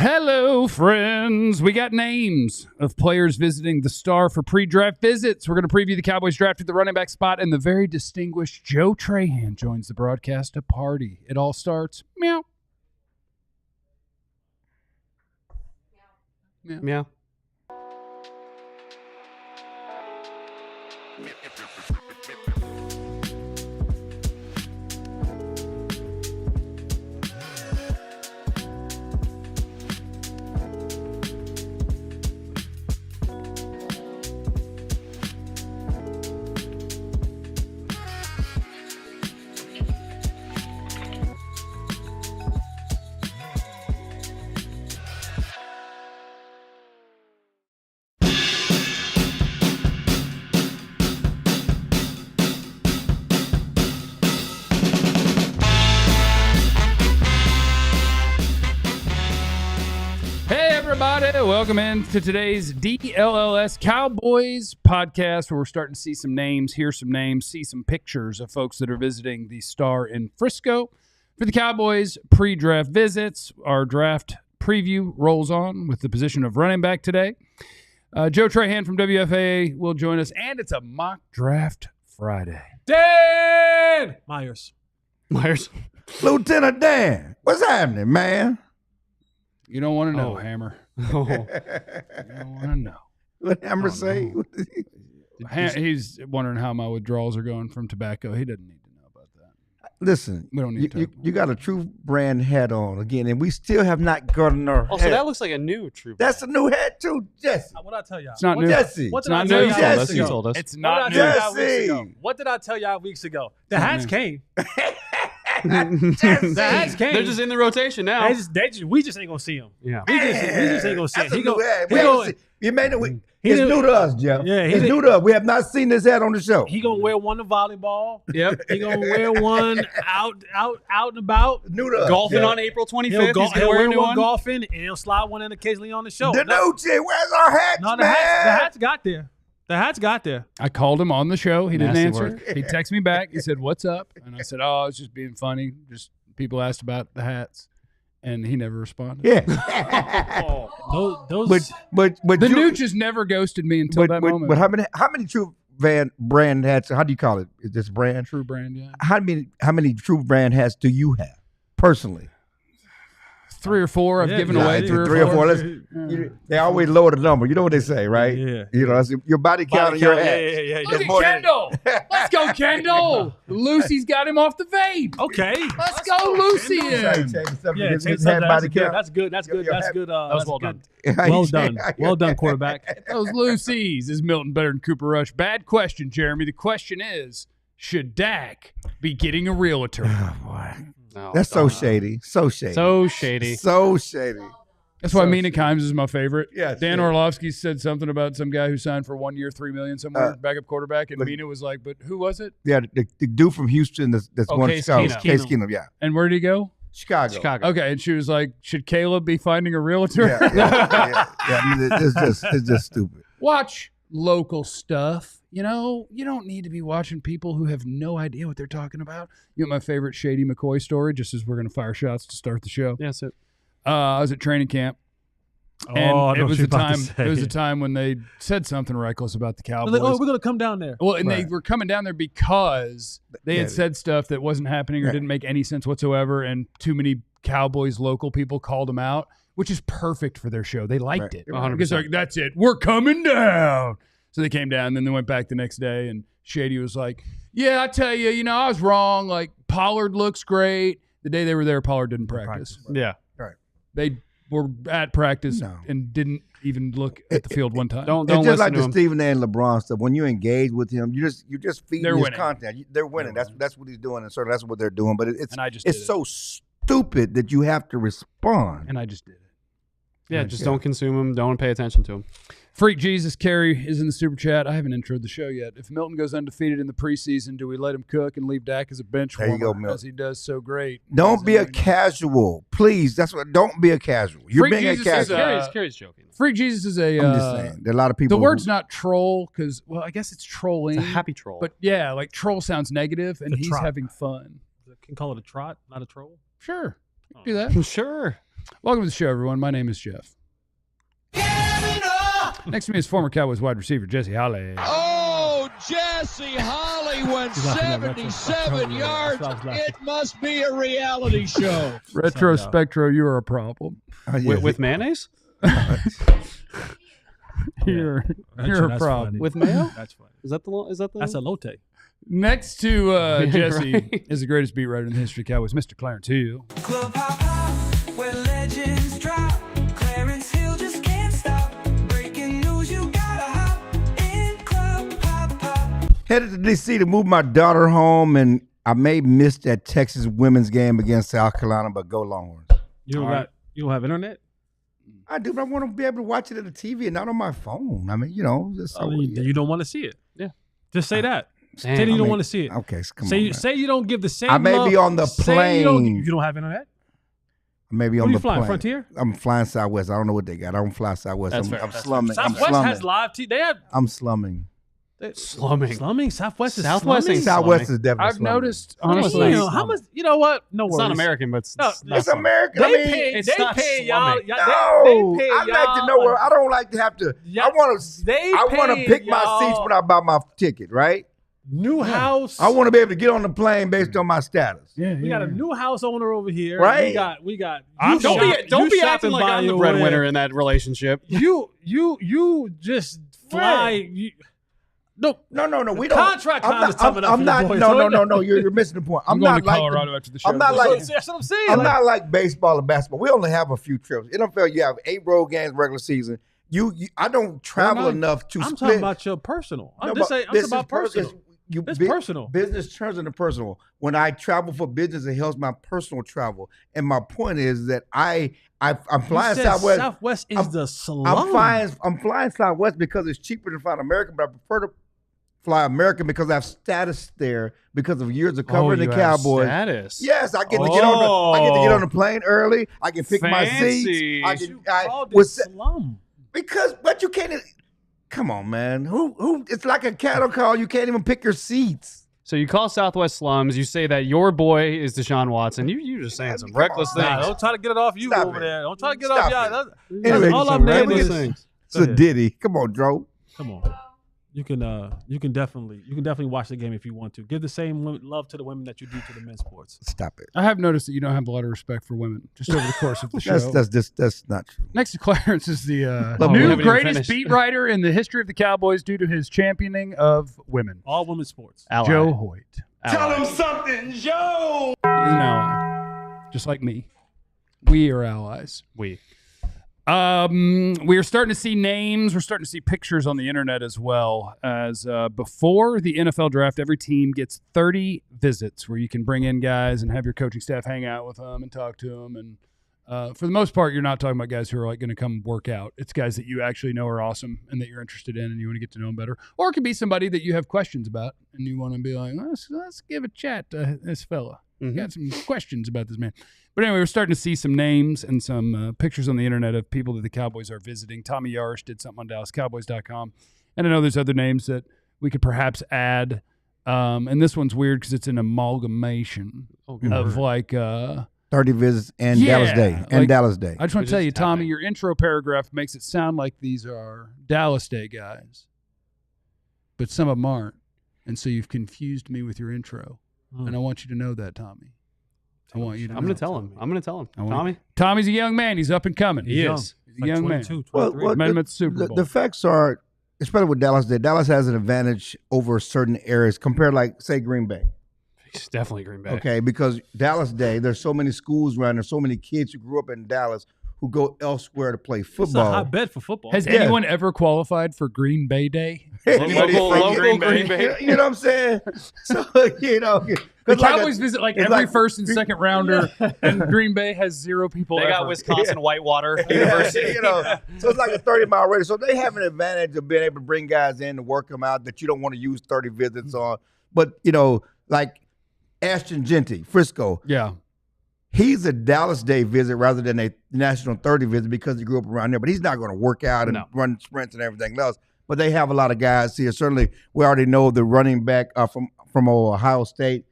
Hello, friends. We got names of players visiting the Star for pre-draft visits. We're going to preview the Cowboys draft at the running back spot, and the very distinguished Joe Trahan joins the broadcast to party. It all starts, meow. Meow. Meow. Welcome in to today's DLLS Cowboys podcast, where we're starting to see some names, hear some names, see some pictures of folks that are visiting the Star in Frisco for the Cowboys pre-draft visits. Our draft preview rolls on with the position of running back today. Joe Trahan from WFAA will join us, and it's a mock draft Friday. Dan Myers. Lieutenant Dan, what's happening, man? You don't want to know, Oh. Hammer. Oh. You don't want to know. What Hammer say? He's wondering how my withdrawals are going from tobacco. He doesn't need to know about that. Listen, We don't need to talk about you got a True Brand hat on again, and we still have not gotten our Also, hat. that looks like a new True. That's a new hat too, Jesse. What did I tell y'all? It's not new. Jesse. What It's did I not tell new. y'all Jesse. weeks You ago? told us. It's What not did I new. tell y'all weeks ago? Jesse. What did I tell y'all weeks ago? The Not hats new. came. Jesse. The hats came. They're just in the rotation now. We just ain't gonna see them. Yeah. We just ain't gonna see That's them. a new hat. He We haven't gonna- seen- You made it. He It's didn't- new to us, Jeff. Yeah, he it's didn't- new to us. We have not seen this hat on the show. He gonna wear one to volleyball. Yep. He gonna wear one out and about. New to us. Golfing Jeff. on April 25th. He'll, He's going to he'll wear wear a new one one. golfing, and he'll slide one in occasionally on the show. The new chick. Where's our hats, No, the man? hats got there. The hats got there. I called him on the show. He didn't Nasty answer. work. He texted me back. He said, "What's up?" And I said, "Oh, I was just being funny. Just people asked about the hats." And he never responded. Yeah. Those but The you, Nooch has never ghosted me until that moment. But how many True Brand hats? How do you call it? Is this brand? True Brand, yeah. How many True Brand hats do you have personally? 3 or 4. I've Yeah, given yeah, away yeah. 3 or 4. They always lower the number. You know what they say, right? Yeah. You know, that's your body count on your hats. Yeah. Look It's at more than- Kendall. Let's go, Kendall. Lucy's got him off the vape. Okay. Let's go, Lucy. Hey, in. change something. Yeah, His change hat something. body That's good. count. That's good. That's good. Your That's hat- good. That was That's well good. done. Well done. Well done, quarterback. Those Lucy's. Is Milton better than Cooper Rush? Bad question, Jeremy. The question is, should Dak be getting a realtor? Oh, boy. No, That's so don't. shady. So shady. So shady. So shady. That's why Mina Kimes is my favorite. Yeah, Dan sure. Orlovsky said something about some guy who signed for 1 year, $3 million somewhere, backup quarterback, and Mina was like, "But who was it? Yeah, the dude from Houston that's Oh, one Case Chicago. Keenum. Case Keenum, yeah. And where did he go? Chicago. Chicago. Okay, and she was like, "Should Caleb be finding a realtor?" Yeah. I mean, it's just stupid. Watch local stuff. You know, you don't need to be watching people who have no idea what they're talking about. You know my favorite Shady McCoy story, just as we're going to fire shots to start the show. Yeah, that's it. I was at training camp. Oh, And I know it what was you're a about to time. say. It was a time when they said something reckless about the They're Cowboys. like, oh, we're gonna come down there. Well, and they Right. were coming down there because they had Yeah. said stuff that wasn't happening or Yeah. didn't make any sense whatsoever, and too many Cowboys local people called them out, which is perfect for their show. They liked Right. it. 100%. Because they're like, that's it. We're coming down. So they came down, and then they went back the next day, and Shady was like, yeah, I tell you, I was wrong. Like, Pollard looks great. The day they were there, Pollard didn't practice. Yeah. They were at practice No. and didn't even look at the field one time. Don't It's just listen like to the him. Stephen A. and LeBron stuff. When you engage with him, you just feed They're his winning. content. They're winning. That's what he's doing, and so that's what they're doing. But it's And I just it's did it. so stupid that you have to respond. And I just did it. Yeah, just don't consume him. Don't pay attention to him. Freak Jesus Carey is in the super chat. I haven't introed the show yet. If Milton goes undefeated in the preseason, do we let him cook and leave Dak as a bench There you warmer go, Milton. as he does so great? Don't be a casual, please. That's what. Don't be a casual. You're Freak being a Jesus is casual. Carrie's joking. Freak Jesus is a. I'm just saying. There are a lot of people. The word's not troll because, well, I guess it's trolling. It's a happy troll. But yeah, like troll sounds negative, and It's a he's trot. having fun. Can call it a trot, not a troll. Sure, do that. Sure. Welcome to the show, everyone. My name is Jeff. Next to me is former Cowboys wide receiver Jesse Holly. Oh, Jesse Holly went 77 yards. It must be a reality show. Retrospectro, you are a problem. With mayonnaise? You're a problem. Funny. With mayo? That's funny. Is that the? That's a lotte. Next to Jesse Right. is the greatest beat writer in the history of Cowboys, Mr. Clarence Hill. Club hop hop, where legends drop. Clarence Hill just can't stop. Breaking news, you gotta hop in Club hop hop. Headed to D.C. to move my daughter home, and I may miss that Texas women's game against South Carolina, but go Longhorns. You don't have internet? I do, but I want to be able to watch it on the TV and not on my phone. I mean, just so You don't want to see it. Yeah. Just say that. Damn. Say that you don't want to see it. Okay, so come Say on. say you don't give the same. I may love. be on the Say you plane. don't have internet. Maybe Who on you the flying? plane. Frontier? I'm flying Southwest. I don't know what they got. I don't fly Southwest. That's I'm, fair. I'm That's slumming. I'm Southwest slumming. has live TV. They have I'm slumming. Slumming. slumming. Southwest is Southwest slumming. ain't Southwest slumming. is definitely I've slumming. noticed, honestly, Damn, how much? You know what? No It's worries. not American, but it's No, not It's slumming. American. They I mean, pay. it's They not pay y'all. slumming. no, They pay I like to y'all know where. I don't like to have to. Yeah, I want to. they I want to pay pick my y'all seats when I buy my ticket. Right. new house. I want to be able to get on the plane based on my status. yeah, We got a new house owner over here. Right. We got. I'm- you Don't shop- be don't you be shopping acting like by I'm the your breadwinner way. in that relationship. You just fly. No, No. We The don't. contract I'm time is not. coming up I'm for not. the boys, No. right? You're missing the point. I'm I'm going not to like. Colorado after the show. I'm not So like. that's what I'm saying. I'm like, not like baseball and basketball. We only have a few trips. NFL, you have 8 road games regular season. I don't travel nice. enough to I'm split. talking about your personal. No, I'm but talking this about is per- personal. It's personal. Business turns into personal. When I travel for business, it helps my personal travel. And my point is that I'm flying You said Southwest. Southwest is the slum. I'm flying Southwest because it's cheaper than flying American, but I prefer to fly American because I have status there because of years of covering the you have Cowboys. status. Yes, I get to get on the plane early. I can pick my Fancy. seats. You called it with- slum. but you can't. Come on, man. Who? It's like a cattle call. You can't even pick your seats. So you call Southwest slums. You say that your boy is Deshaun Watson. You're just saying some Come on. reckless Nah, things. don't try to get it off you Stop over it. there. Don't try to get Stop it off y'all. it. That's Anyway, all some I'm naming reckless is. things. It's a ditty. Come on, Dro. Come on. You can definitely watch the game if you want to. Give the same love to the women that you do to the men's sports. Stop it. I have noticed that you don't have a lot of respect for women just over the course of the show. That's not true. Next to Clarence is the we new haven't even greatest finished. beat writer in the history of the Cowboys due to his championing of women, All women's sports. Ally. Joe Hoyt. Ally. something, Joe. He's an ally, just like me. We are allies. We. We are starting to see names. We're starting to see pictures on the internet as well. As before the NFL draft, every team gets 30 visits where you can bring in guys and have your coaching staff hang out with them and talk to them. And for the most part, you're not talking about guys who are like going to come work out. It's guys that you actually know are awesome and that you're interested in and you want to get to know them better. Or it could be somebody that you have questions about and you want to be like, let's give a chat to this fella. Mhm. Got some questions about this man. But anyway, we're starting to see some names and some pictures on the internet of people that the Cowboys are visiting. Tommy Yarish did something on DallasCowboys.com. And I know there's other names that we could perhaps add. And this one's weird because it's an amalgamation of like 30 visits and Yeah, Dallas Day. And like- Dallas Day. I just want Which to tell is you, Tommy, happening. your intro paragraph makes it sound like these are Dallas Day guys, but some of them aren't. And so you've confused me with your intro. And I want you to know that, Tommy. I want you to I'm know. going to tell him. I'm going to tell him. I want- Tommy? Tommy's a young man. He's up and coming. He Young. is. He's a young man. 22, Well, 23. Met him at the Super Bowl. The facts are, especially with Dallas Day, Dallas has an advantage over certain areas compared, like, say, Green Bay. He's definitely Green Bay. Okay, because Dallas Day, there's so many schools around. There's so many kids who grew up in Dallas who go elsewhere to play It's a football. hotbed for football. Has Yeah. anyone ever qualified for Green Bay Day? Anybody Local from Green Bay. You know what I'm saying? So, you know. The 'cause like Cowboys visit like it's every like- first and second rounder, and Green Bay has 0 people They got ever. Wisconsin Whitewater Yeah, University. you know, so it's like a 30-mile radius. So they have an advantage of being able to bring guys in to work them out that you don't want to use 30 visits on. But, you know, like Ashton Jeanty, Frisco, Yeah. he's a Dallas Day visit rather than a national 30 visit because he grew up around there. But he's not going to work out and No. run sprints and everything else. But they have a lot of guys here. Certainly, we already know the running back from Ohio State,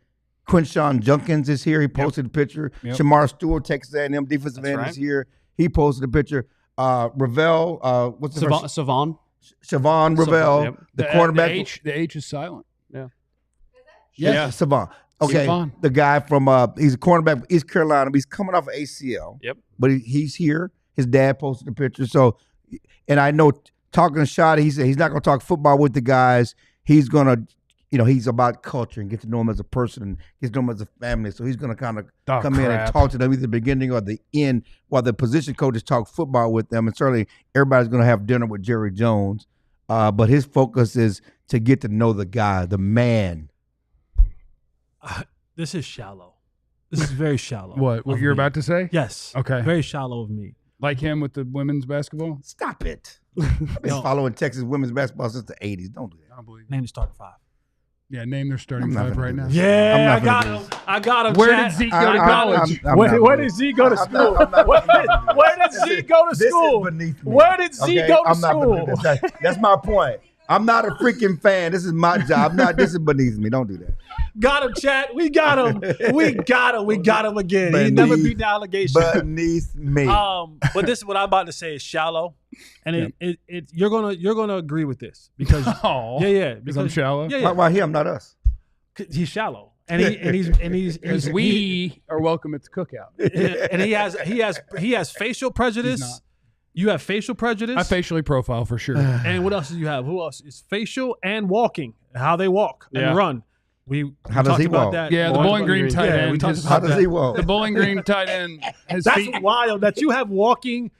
Quinshon Judkins is here. He posted a picture. Yep. Shamar Stewart, Texas A&M defensive end, is here. He posted a picture. Ravel, what's the first? Savon. Siobhan Ravel, Yep. the cornerback. The H is silent. Yeah, Savon. Okay, Savon. the guy from he's a cornerback from East Carolina. But he's coming off of ACL. Yep. But he's here. His dad posted a picture. So, and I know talking to Shotty, he said he's not going to talk football with the guys. He's going to, he's about culture and get to know him as a person and get to know him as a family. So he's going to kind of come in and talk to them either the beginning or the end while the position coaches talk football with them. And certainly everybody's going to have dinner with Jerry Jones. But his focus is to get to know the guy, the man. This is shallow. This is very shallow. What of you're me. about to say? Yes. Okay. Very shallow of me. Like him with the women's basketball? Stop it. I've been following Texas women's basketball since the 80s. Don't do that. I don't believe it. Name the starting five. Yeah, name their starting I'm not five gonna right do now. this. Yeah, I'm not I got gonna him. do I got him. Where Chad. did Zeke go to I- college? I'm Where not did gonna- Zeke go to I'm school? not gonna- Where did Zeke go to This school? is beneath me. Where did Zeke go to I'm not school? gonna do this. That's my point. I'm not a freaking fan. This is my job. This is beneath me. Don't do that. Got him, Chad. We got him. We got him. We got him again. He never beat the allegation. Beneath me. But this is what I'm about to say is shallow, and you're gonna agree with this because Oh, because I'm shallow. Yeah, Why him, not us? he's shallow, and he's Because we are welcome at the cookout. and he has facial prejudice. He's not. You have facial prejudice. I facially profile for sure. And what else do you have? Who else is facial and walking? How they walk Yeah. and run. We How does talked he about walk? that. Yeah, the Bowling Green tight Yeah, end. we talked his- about How does he walk? The Bowling Green tight end. His That's feet, wild that you have walking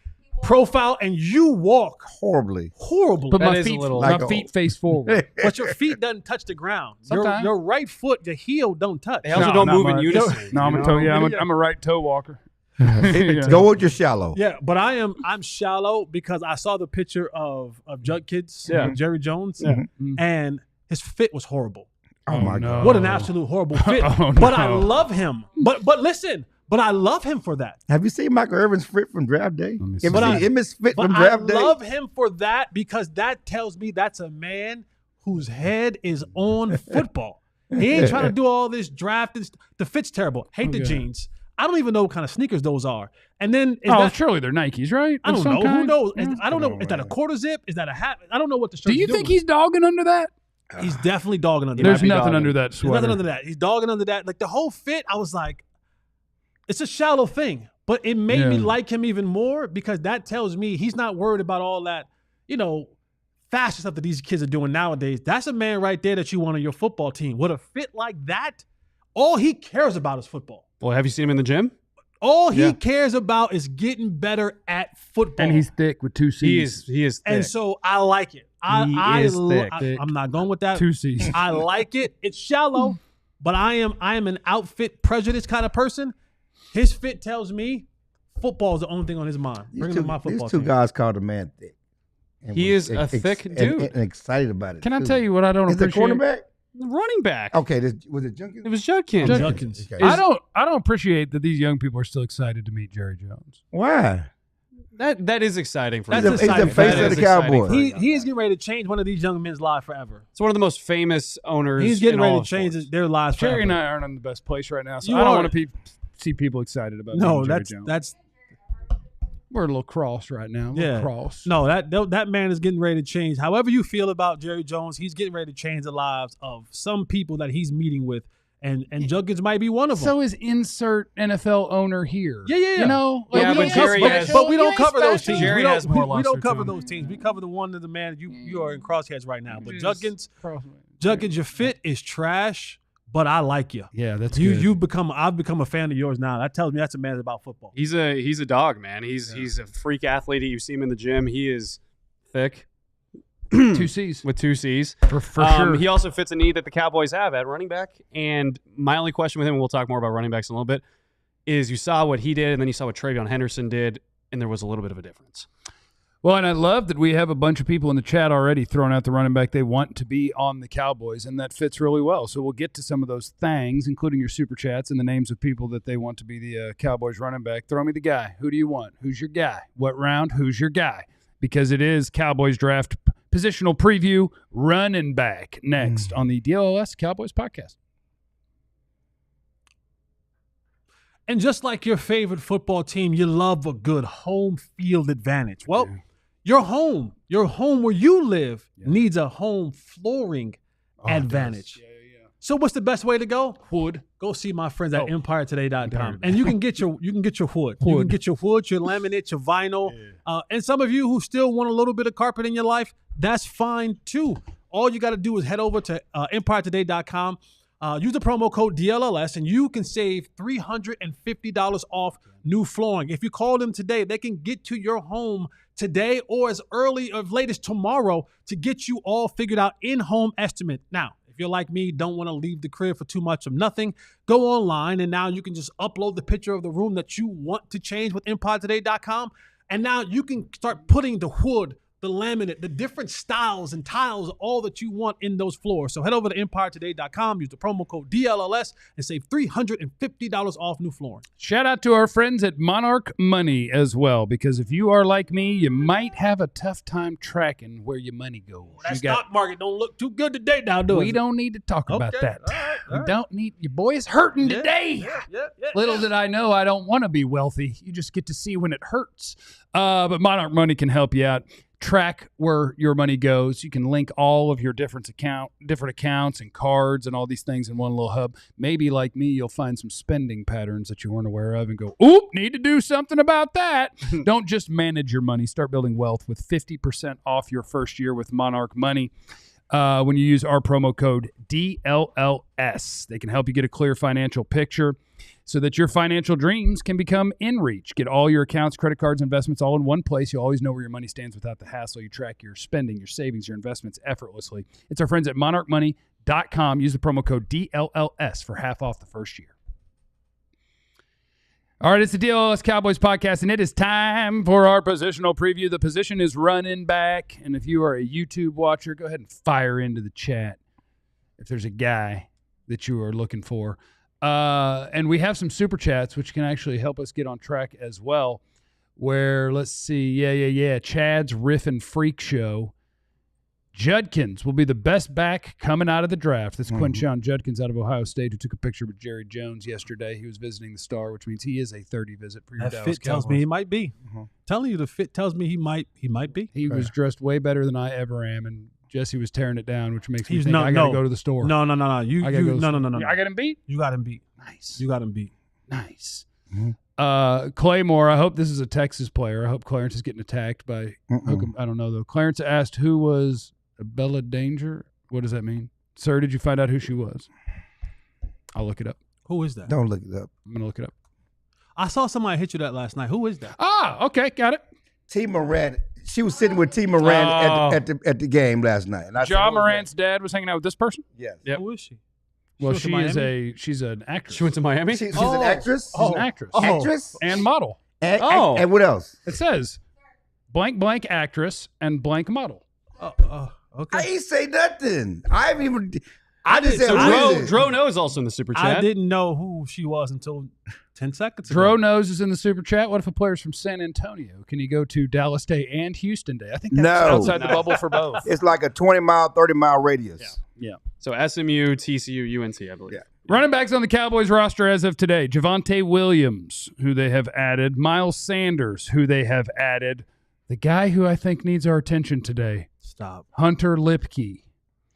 profile and you walk Horribly. horribly. but That my is a feet, little- my Like a- feet face forward. But your feet doesn't touch the ground. Your Sometimes. right foot, the heel don't touch. They also No, don't not move in much. unison. No, I'm you a toe. know? Yeah, I'm a right toe walker. Yeah. Go with your shallow. Yeah, but I'm shallow because I saw the picture of Judkins Yeah. with Jerry Jones, Yeah. and his fit was horrible. Oh, my no. God. What an absolute horrible fit. Oh, But I no. love him. But listen, but I love him for that. Have you seen Michael Irvin's fit from draft day? me Have see. you But seen Emmitt's fit But from I draft day? love him for that because that tells me that's a man whose head is on football. He ain't trying to do all this draft and the fit's terrible. Hate the Okay. jeans. I don't even know what kind of sneakers those are. And then is Oh, that, surely they're Nikes, right? I Of don't some know. Who kind? knows? Yeah. I don't know. Come on, Is that a man. quarter zip? Is that a hat? I don't know what the shirt. Do you think he's dogging under that? He's definitely dogging under There's that. might be nothing dogging. under that There's sweater. nothing under that. He's dogging under that. Like the whole fit, I was like, it's a shallow thing. But it made me Yeah. like him even more because that tells me he's not worried about all that, fashion stuff that these kids are doing nowadays. That's a man right there that you want on your football team. With a fit like that, all he cares about is football. Well, have you seen him in the gym? All he Yeah. cares about is getting better at football. And he's thick with two C's. He is thick. And so I like it. He is thick. I'm not going with that. Two C's. I like it. It's shallow, but I am an outfit prejudice kind of person. His fit tells me football is the only thing on his mind. Bring him to my football These two team. guys called the man thick. And He was is a thick and- dude. And excited about it. Can I too. tell you what I don't Is the appreciate? cornerback? running back. Okay, was it Judkins? It was Judkins. Judkins. Okay. I don't appreciate that these young people are still excited to meet Jerry Jones. Why? That is exciting for That's me. He's the exciting. face That of is the exciting Cowboys. for me. He is getting ready to change one of these young men's lives forever. It's one of the most famous owners. He's getting in ready all to of change sports. their lives forever. Jerry and I aren't in the best place right now, so You I don't are. want to see people excited about No, meeting Jerry that's Jones. that's We're a little cross right now. A little Yeah. cross. no that man is getting ready to change. However you feel about Jerry Jones, he's getting ready to change the lives of some people that he's meeting with, and Judkins might be one of them. So is insert NFL owner here. Yeah. You know, Yeah, we but don't Jerry have has- special. But we don't You ain't cover those special. teams. Jerry we don't, has more we don't luster cover to him. those teams. We cover the one of the man you are in crossheads right now. But Jesus Judkins, Christ. your fit is trash, but I like you. Yeah, that's You good. I've become a fan of yours now. That tells me that's a man about football. He's a dog, man. He's a freak athlete. You see him in the gym. He is thick. 2 C's with 2 C's. for sure. He also fits a need that the Cowboys have at running back. And my only question with him, and we'll talk more about running backs in a little bit, is you saw what he did, and then you saw what Travion Henderson did, and there was a little bit of a difference. Well, and I love that we have a bunch of people in the chat already throwing out the running back they want to be on the Cowboys, and that fits really well. So we'll get to some of those things, including your super chats and the names of people that they want to be the Cowboys running back. Throw me the guy. Who do you want? Who's your guy? What round? Who's your guy? Because it is Cowboys draft positional preview running back next on the DLLS Cowboys podcast. And just like your favorite football team, you love a good home field advantage. Well, your home where you live needs a home flooring advantage. So what's the best way to go? Wood. Go see my friends at EmpireToday.com, and you can get your wood. You can get your wood, your laminate, your vinyl, and some of you who still want a little bit of carpet in your life, that's fine too. All you got to do is head over to EmpireToday.com. Use the promo code DLLS, and you can save $350 off new flooring. If you call them today, they can get to your home today or as early or late as tomorrow to get you all figured out in-home estimate. Now, if you're like me, don't want to leave the crib for too much of nothing, go online, and now you can just upload the picture of the room that you want to change with EmpireToday.com, and now you can start putting the wood, the laminate, the different styles and tiles, all that you want in those floors. So head over to EmpireToday.com, use the promo code DLLS, and save $350 off new flooring. Shout out to our friends at Monarch Money as well, because if you are like me, you might have a tough time tracking where your money goes. That stock market don't look too good today now, do it? We don't need to talk about that. All right. We don't need, your boy is hurting today. Little did I know I don't want to be wealthy. You just get to see when it hurts. But Monarch Money can help you out. Track where your money goes. You can link all of your different accounts and cards and all these things in one little hub. Maybe like me, you'll find some spending patterns that you weren't aware of and go, oop, need to do something about that. Don't just manage your money. Start building wealth with 50% off your first year with Monarch Money. When you use our promo code DLLS, they can help you get a clear financial picture so that your financial dreams can become in reach. Get all your accounts, credit cards, investments all in one place. You always know where your money stands without the hassle. You track your spending, your savings, your investments effortlessly. It's our friends at monarchmoney.com. Use the promo code DLLS for half off the first year. All right, it's the DLLS Cowboys podcast, and it is time for our positional preview. The position is running back, and if you are a YouTube watcher, go ahead and fire into the chat if there's a guy that you are looking for. And we have some super chats, which can actually help us get on track as well, where, let's see, Chad's Riff and Freak Show. Judkins will be the best back coming out of the draft. That's Quinshon Judkins out of Ohio State, who took a picture with Jerry Jones yesterday. He was visiting the Star, which means he is a 30 visit for your That Dallas fit tells Cowboys. me he might be. Telling you the fit tells me he might be. He was dressed way better than I ever am, and Jesse was tearing it down, which makes me think I got to go to the store. No. No. I got him beat? You got him beat. Nice. You got him beat. Nice. Claymore, I hope this is a Texas player. I hope Clarence is getting attacked by I don't know, though. Clarence asked who was Bella Danger. What does that mean? Sir, did you find out who she was? I'll look it up. Who is that? Don't look it up. I'm going to look it up. I saw somebody hit you that last night. Who is that? Ah, okay, got it. T. Moran. She was sitting with T. Moran at the game last night. And I said, Ja Morant's dad was hanging out with this person? Yes. Yep. Who is she? Well, She went to she's an actress. She went to Miami? She's an actress. She's an actress. Actress? And model. And what else? It says blank actress and blank model. Okay. I ain't say nothing. I haven't even. I just said, So what is it? Dro knows also in the super chat. I didn't know who she was until 10 seconds ago. Dro knows is in the super chat. What if a player's from San Antonio? Can he go to Dallas Day and Houston Day? I think that's outside the bubble for both. It's like a 20-mile, 30-mile radius. Yeah. So SMU, TCU, UNC, I believe. Yeah. Running backs on the Cowboys roster as of today: Javonte Williams, who they have added; Miles Sanders, who they have added; the guy who I think needs our attention today, Stop. Hunter Lipke.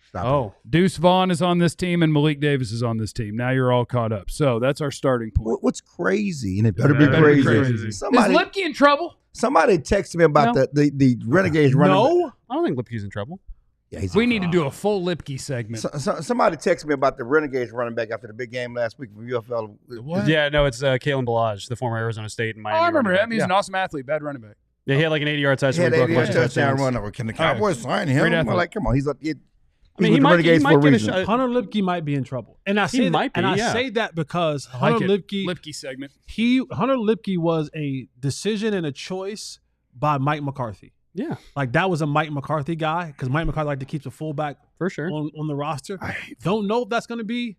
Stop it. Deuce Vaughn is on this team, and Malik Davis is on this team. Now you're all caught up. So that's our starting point. What's crazy? And it better be Better be crazy. crazy. Somebody, Is Lipke in trouble? somebody texted me about the Renegades running back. No. I don't think Lipke's in trouble. Yeah, he's We need to do a full Lipke segment. Somebody texted me about the Renegades running back after the big game last week from UFL. What? Yeah, no, it's Kalen Ballage, the former Arizona State and Miami. Oh, I remember running him. back. He's an awesome athlete, bad running back. Yeah, he had like an 80-yard He touchdown. had He broke a 80 bunch of touchdown touchdowns. run over. Can the Cowboys sign him? Great I'm athlete. like, come on, he's a. I mean, he might get a shot. Hunter Lipke might be in trouble. And I say might be, I yeah. say that because I like Hunter it. Lipke, Lipke segment. Hunter Lipke was a decision and a choice by Mike McCarthy. Yeah, Like that was a Mike McCarthy guy because Mike McCarthy like to keep the fullback for sure. on the roster. Don't know if that's going to be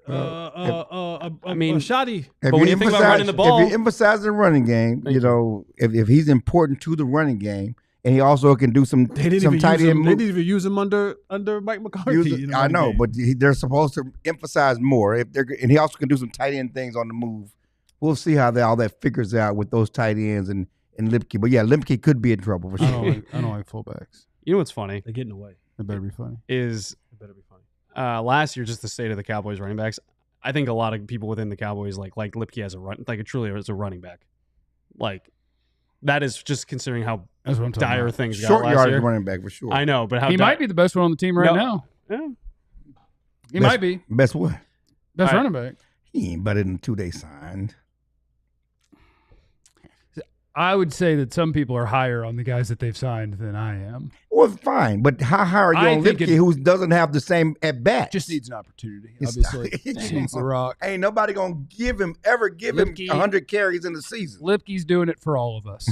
I mean, shoddy. But when you think about running the ball- if you emphasize the running game, you know, if he's important to the running game, and he also can do some They didn't tight end even moves. use him under Mike McCarthy. in the I running know, game. but they're supposed to emphasize more. And he also can do some tight end things on the move we'll see how all that figures out with those tight ends and Lipke. But yeah, Lipke could be in trouble for I sure. don't like fullbacks. You know what's funny They're getting away. It better be funny. is It better be funny. last year, just the state of the Cowboys running backs. I think a lot of people within the Cowboys like Lipke as a run, like truly as a running back. Like that is just considering how That's what I'm talking dire about. things got Short last yardage year. running back for sure. I know, but how He might be the best one on the team right No. now. Yeah. He Best- might be Best what? best All running back. He ain't better than 2 days signed. I would say that some people are higher on the guys that they've signed than I am. Well, fine, but how high are you I on think Lipke, it- who doesn't have the same at bat? Just needs an opportunity, It's- obviously. Just needs the rock. Ain't nobody gonna give him Lipke- 100 carries in the season. Lipke's doing it for all of us,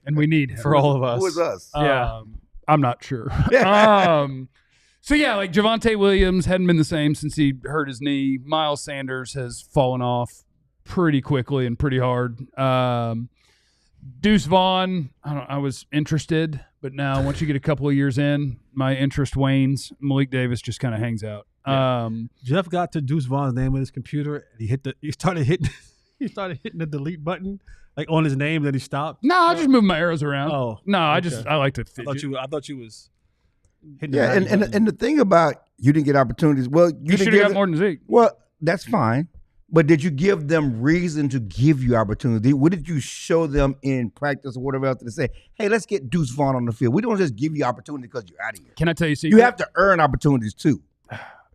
and we need him. for all of us. Who is us? Yeah. I'm not sure. So yeah, like Javonte Williams hadn't been the same since he hurt his knee. Miles Sanders has fallen off pretty quickly and pretty hard. Deuce Vaughn, I was interested, but now once you get a couple of years in, my interest wanes. Malik Davis just kind of hangs out. Jeff got to Deuce Vaughn's name on his computer, and he started hitting the delete button like on his name. Then he stopped. No, I just move my arrows around. Oh, No, I okay. like to I fidget. thought you was hitting. Yeah, the right button. and the thing about you didn't get opportunities. Well, You you should didn't have give got more than Zeke. Well, that's fine. But did you give them reason to give you opportunity? What did you show them in practice or whatever else to say, hey, let's get Deuce Vaughn on the field? We don't just give you opportunity because you're out of here. Can I tell you a secret? You have to earn opportunities too.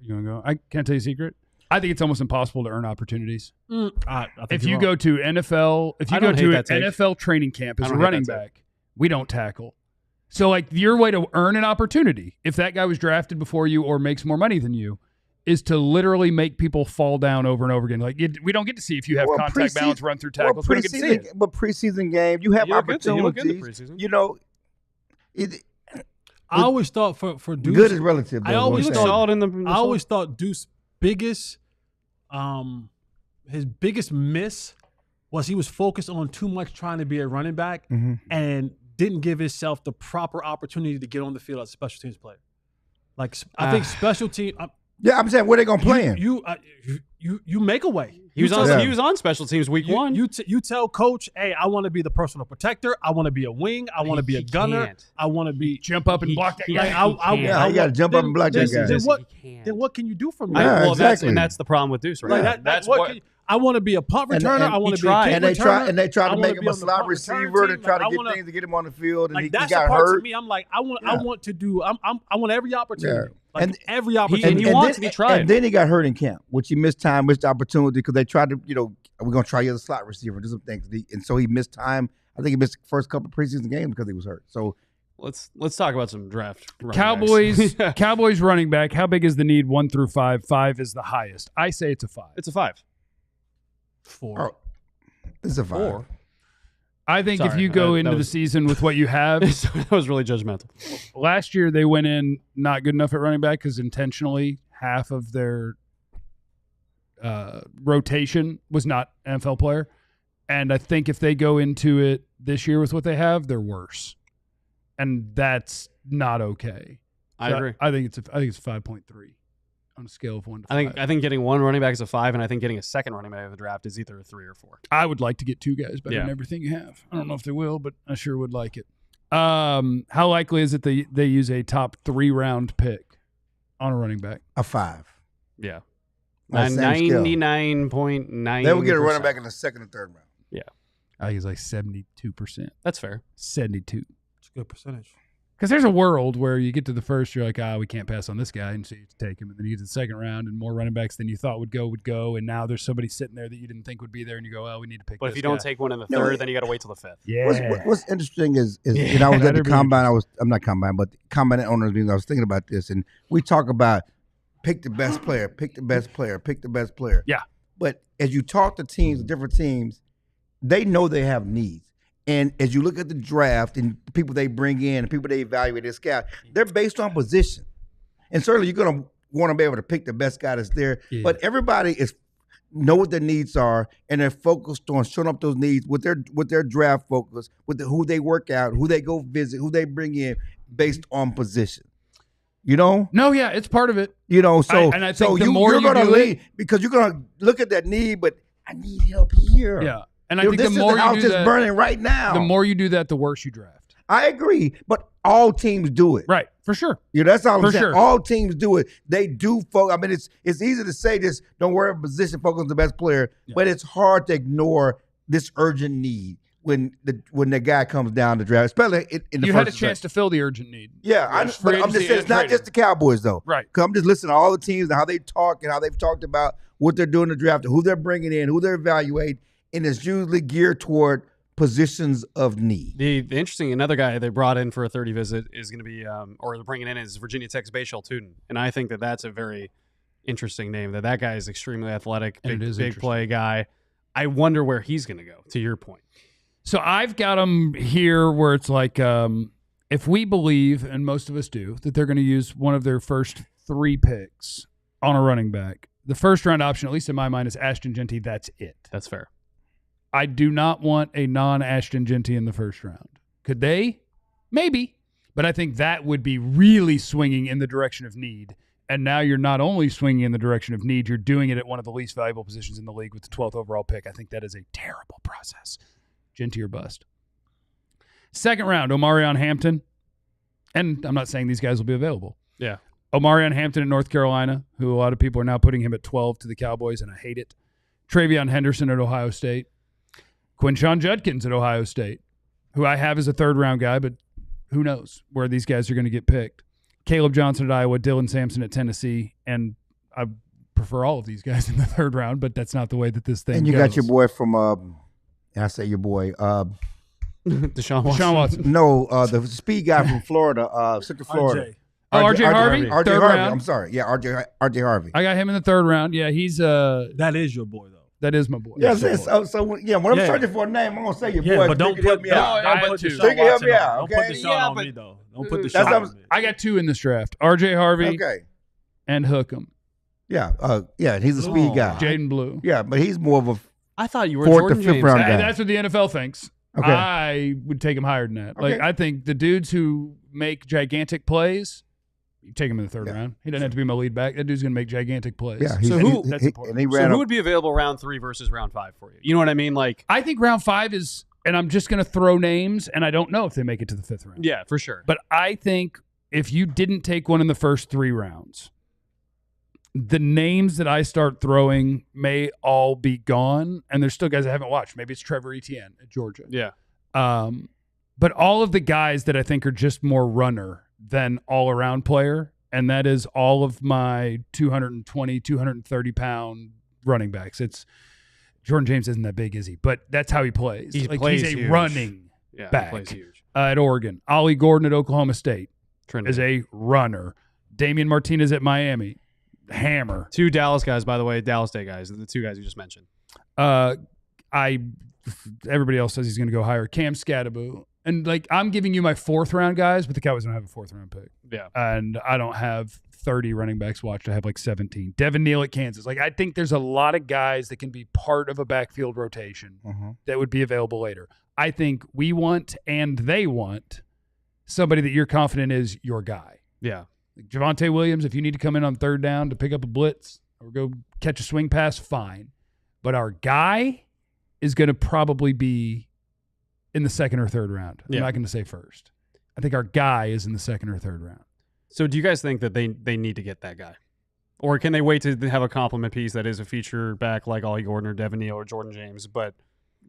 You want to go? Can I tell you a secret? I think it's almost impossible to earn opportunities. I think If you're you wrong. go to NFL, if I you go don't hate to an that take. NFL training camp I as a don't hate running that take. back, we don't tackle. So, like, your way to earn an opportunity, if that guy was drafted before you or makes more money than you, is to literally make people fall down over and over again. Like, we don't get to see if you have Well, contact balance, run through tackles. We don't get to see it. But preseason game, you have You look good- you look good in the opportunities. preseason. You know, I always thought for Deuce, good is relative. I though, always is what He I'm looked thought- saying. solid in the I always thought Deuce's his biggest miss was he was focused on too much trying to be a running back Mhm. and didn't give himself the proper opportunity to get on the field as a special teams player. Like I think special team. Yeah, I'm saying where they gonna play him. You make a way. He was You on. tell- Yeah. He was on special teams week You, one. you, you tell coach, hey, I want to be the personal protector. I want to be a wing. I want to be a He gunner. can't. I want to be. Jump up and He block that can't. guy. Like, I Yeah, you gotta jump up and block that guy. Then what can you do from I- there? Yeah, well, exactly. that's the problem with Deuce, right? Like now. that, That's what what. can you- I want to be a punt And- returner. and I want he to be a tried. kick And they returner. tried to I make wanna him be a on the slot punt return receiver to team. try Like, to I get wanna- things to get him on the field, and Like he that's got the part hurt. to me. I'm like, I Yeah. want to do. I want every opportunity. Like And- every opportunity. he wants to be tried. And then he got hurt in camp, which he missed time, missed opportunity because they tried to, we're gonna try you as a slot receiver, do some things, and so he missed time. I think he missed the first couple of preseason games because he was hurt. So Let's talk about some draft. running Cowboys, backs. Cowboys running back. How big is the need? 1 through 5. 5 is the highest. I say it's a 5. It's a 5. 4. it's a 5. 4. I think if Sorry, you go that into the was- season with what you have, That was really judgmental. last year they went in not good enough at running back because intentionally half of their rotation was not an NFL player. And I think if they go into it this year with what they have, they're worse. And that's not okay. I So agree. I think it's 5.3 on a scale of 1 to 5. I think getting one running back is a 5, and I think getting a second running back of the draft is either a 3 or 4. I would like to get 2 guys better Yeah. than everything you have. I don't know if they will, but I sure would like it. How likely is it they use a top 3 round pick on a running back? A 5. Yeah. On the same scale. 99.9. They would get a running back in the second and third round. I think it's like 72%. That's fair. 72. It's a good percentage. Because there's a world where you get to the first, you're like, we can't pass on this guy, and so you take him. And then you get to the second round, and more running backs than you thought would go. And now there's somebody sitting there that you didn't think would be there, and you go, we need to pick But this if you don't guy. take one in the No, third, it- then you got to wait till the 5th. Yeah. What's interesting is Yeah, I was at that'd the be combine. I'm not combine, but the combine owners meetings. I was thinking about this, and we talk about pick the best player, pick the best player, pick the best player. Yeah. But as you talk to teams, different teams, they know they have needs. And as you look at the draft and the people they bring in and people they evaluate as scout, they're based on position. And certainly you're going to want to be able to pick the best guy that's there. Yeah. But everybody know what their needs are, and they're focused on showing up those needs with their draft focus, with who they work out, who they go visit, who they bring in, based on position. No, yeah, it's part of it. So and I think the so more you're you gonna do lead because you're gonna look at that need, but I need help here. Yeah. And I think this the more is the house you do that's that, burning right now. the more you do that, the worse you draft. I agree, but all teams do it. Right. For sure. Yeah, that's all I'm For saying. sure. All teams do it. They do focus. I mean, it's easy to say this, don't worry about position, focus on the best player, but it's hard to ignore this urgent need when the guy comes down to draft, especially in the You first had a and chance to fill the urgent need. Yeah, but I'm just saying it's not just the Cowboys though. Right. Because I'm just listening to all the teams and how they talk and how they've talked about what they're doing in the draft, and who they're bringing in, who they're evaluating, and it's usually geared toward positions of need. The interesting, another guy they brought in for a 30 visit is going to be, or they're bringing in is Virginia Tech's Bhayshul Tuten, and I think that's a very interesting name. That guy is extremely athletic, big play guy. I wonder where he's going to go. To your point. So I've got him here where it's like, if we believe, and most of us do, that they're going to use one of their first 3 picks on a running back, the first round option, at least in my mind, is Ashton Jeanty. That's it. That's fair. I do not want a non-Ashton Jeanty in the first round. Could they? Maybe. But I think that would be really swinging in the direction of need. And now you're not only swinging in the direction of need, you're doing it at one of the least valuable positions in the league with the 12th overall pick. I think that is a terrible process. Jeanty or bust. Second round, Omarion Hampton. And I'm not saying these guys will be available. Yeah. Omarion Hampton at North Carolina, who a lot of people are now putting him at 12 to the Cowboys, and I hate it. Travion Henderson at Ohio State. Quinshon Judkins at Ohio State, who I have as a third-round guy, but who knows where these guys are going to get picked. Caleb Johnson at Iowa, Dylan Sampson at Tennessee, and I prefer all of these guys in the third round, but that's not the way that this thing goes. And you got your boy from, I say your boy, Deshaun Watson. Deshaun Watson. no, the speed guy from Florida, Central Florida. RJ Harvey? RJ Third Harvey. round. I'm sorry. Yeah, RJ Harvey. I got him in the third round. Yeah, he's That is your boy, though. that is my boy. Yeah, That's my boy. so when I'm searching for a name, I'm gonna say your Yeah, boy. but don't you can help put me out. I don't had put to. Deshaun You can help Watson me on. out, Don't put okay? Deshaun Yeah, on but- me, though. Don't put That's Deshaun what on me. I got 2 in this draft. RJ Harvey Okay. and Hookem. Yeah, he's a speed guy. Jaden Blue. Yeah, but he's more of a I thought you were fourth Jordan to fifth James. round guy. guy. That's what the NFL thinks. Okay. I would take him higher than that. Like, Okay. I think the dudes who make gigantic plays, you take him in the third round. He doesn't have to be my lead back. That dude's going to make gigantic plays. Yeah, So who- that's important. and he So ran who up. would be available round 3 versus round 5 for you? You know what I mean? Like, I think round 5 is, and I'm just going to throw names, and I don't know if they make it to the 5th round. yeah, for sure. But I think if you didn't take one in the first 3 rounds, the names that I start throwing may all be gone, and there's still guys I haven't watched. Maybe it's Trevor Etienne at Georgia. Yeah. But all of the guys that I think are just more runner than all-around player, and that is all of my 220, 230-pound running backs. It's Jordan James isn't that big, is he? But that's how he plays. He Like, plays he's a huge. running Yeah, back. he plays huge. At Oregon. Ollie Gordon at Oklahoma State Trinity. is a runner. Damian Martinez at Miami. Hammer. 2 Dallas guys, by the way, Dallas State guys, the 2 guys you just mentioned. Everybody else says he's going to go higher. Cam Scattaboo. And, like, I'm giving you my 4th round guys, but the Cowboys don't have a 4th round pick. Yeah. And I don't have 30 running backs watched. I have like 17. Devin Neal at Kansas. Like, I think there's a lot of guys that can be part of a backfield rotation that would be available later. I think we want and they want somebody that you're confident is your guy. Yeah. Like Javonte Williams, if you need to come in on 3rd down to pick up a blitz or go catch a swing pass, fine. But our guy is going to probably be in the 2nd or 3rd round. I'm Yeah. not going to say first. I think our guy is in the 2nd or 3rd round. So do you guys think that they need to get that guy? Or can they wait to have a complement piece that is a feature back like Ollie Gordon or Devin Neal or Jordan James, but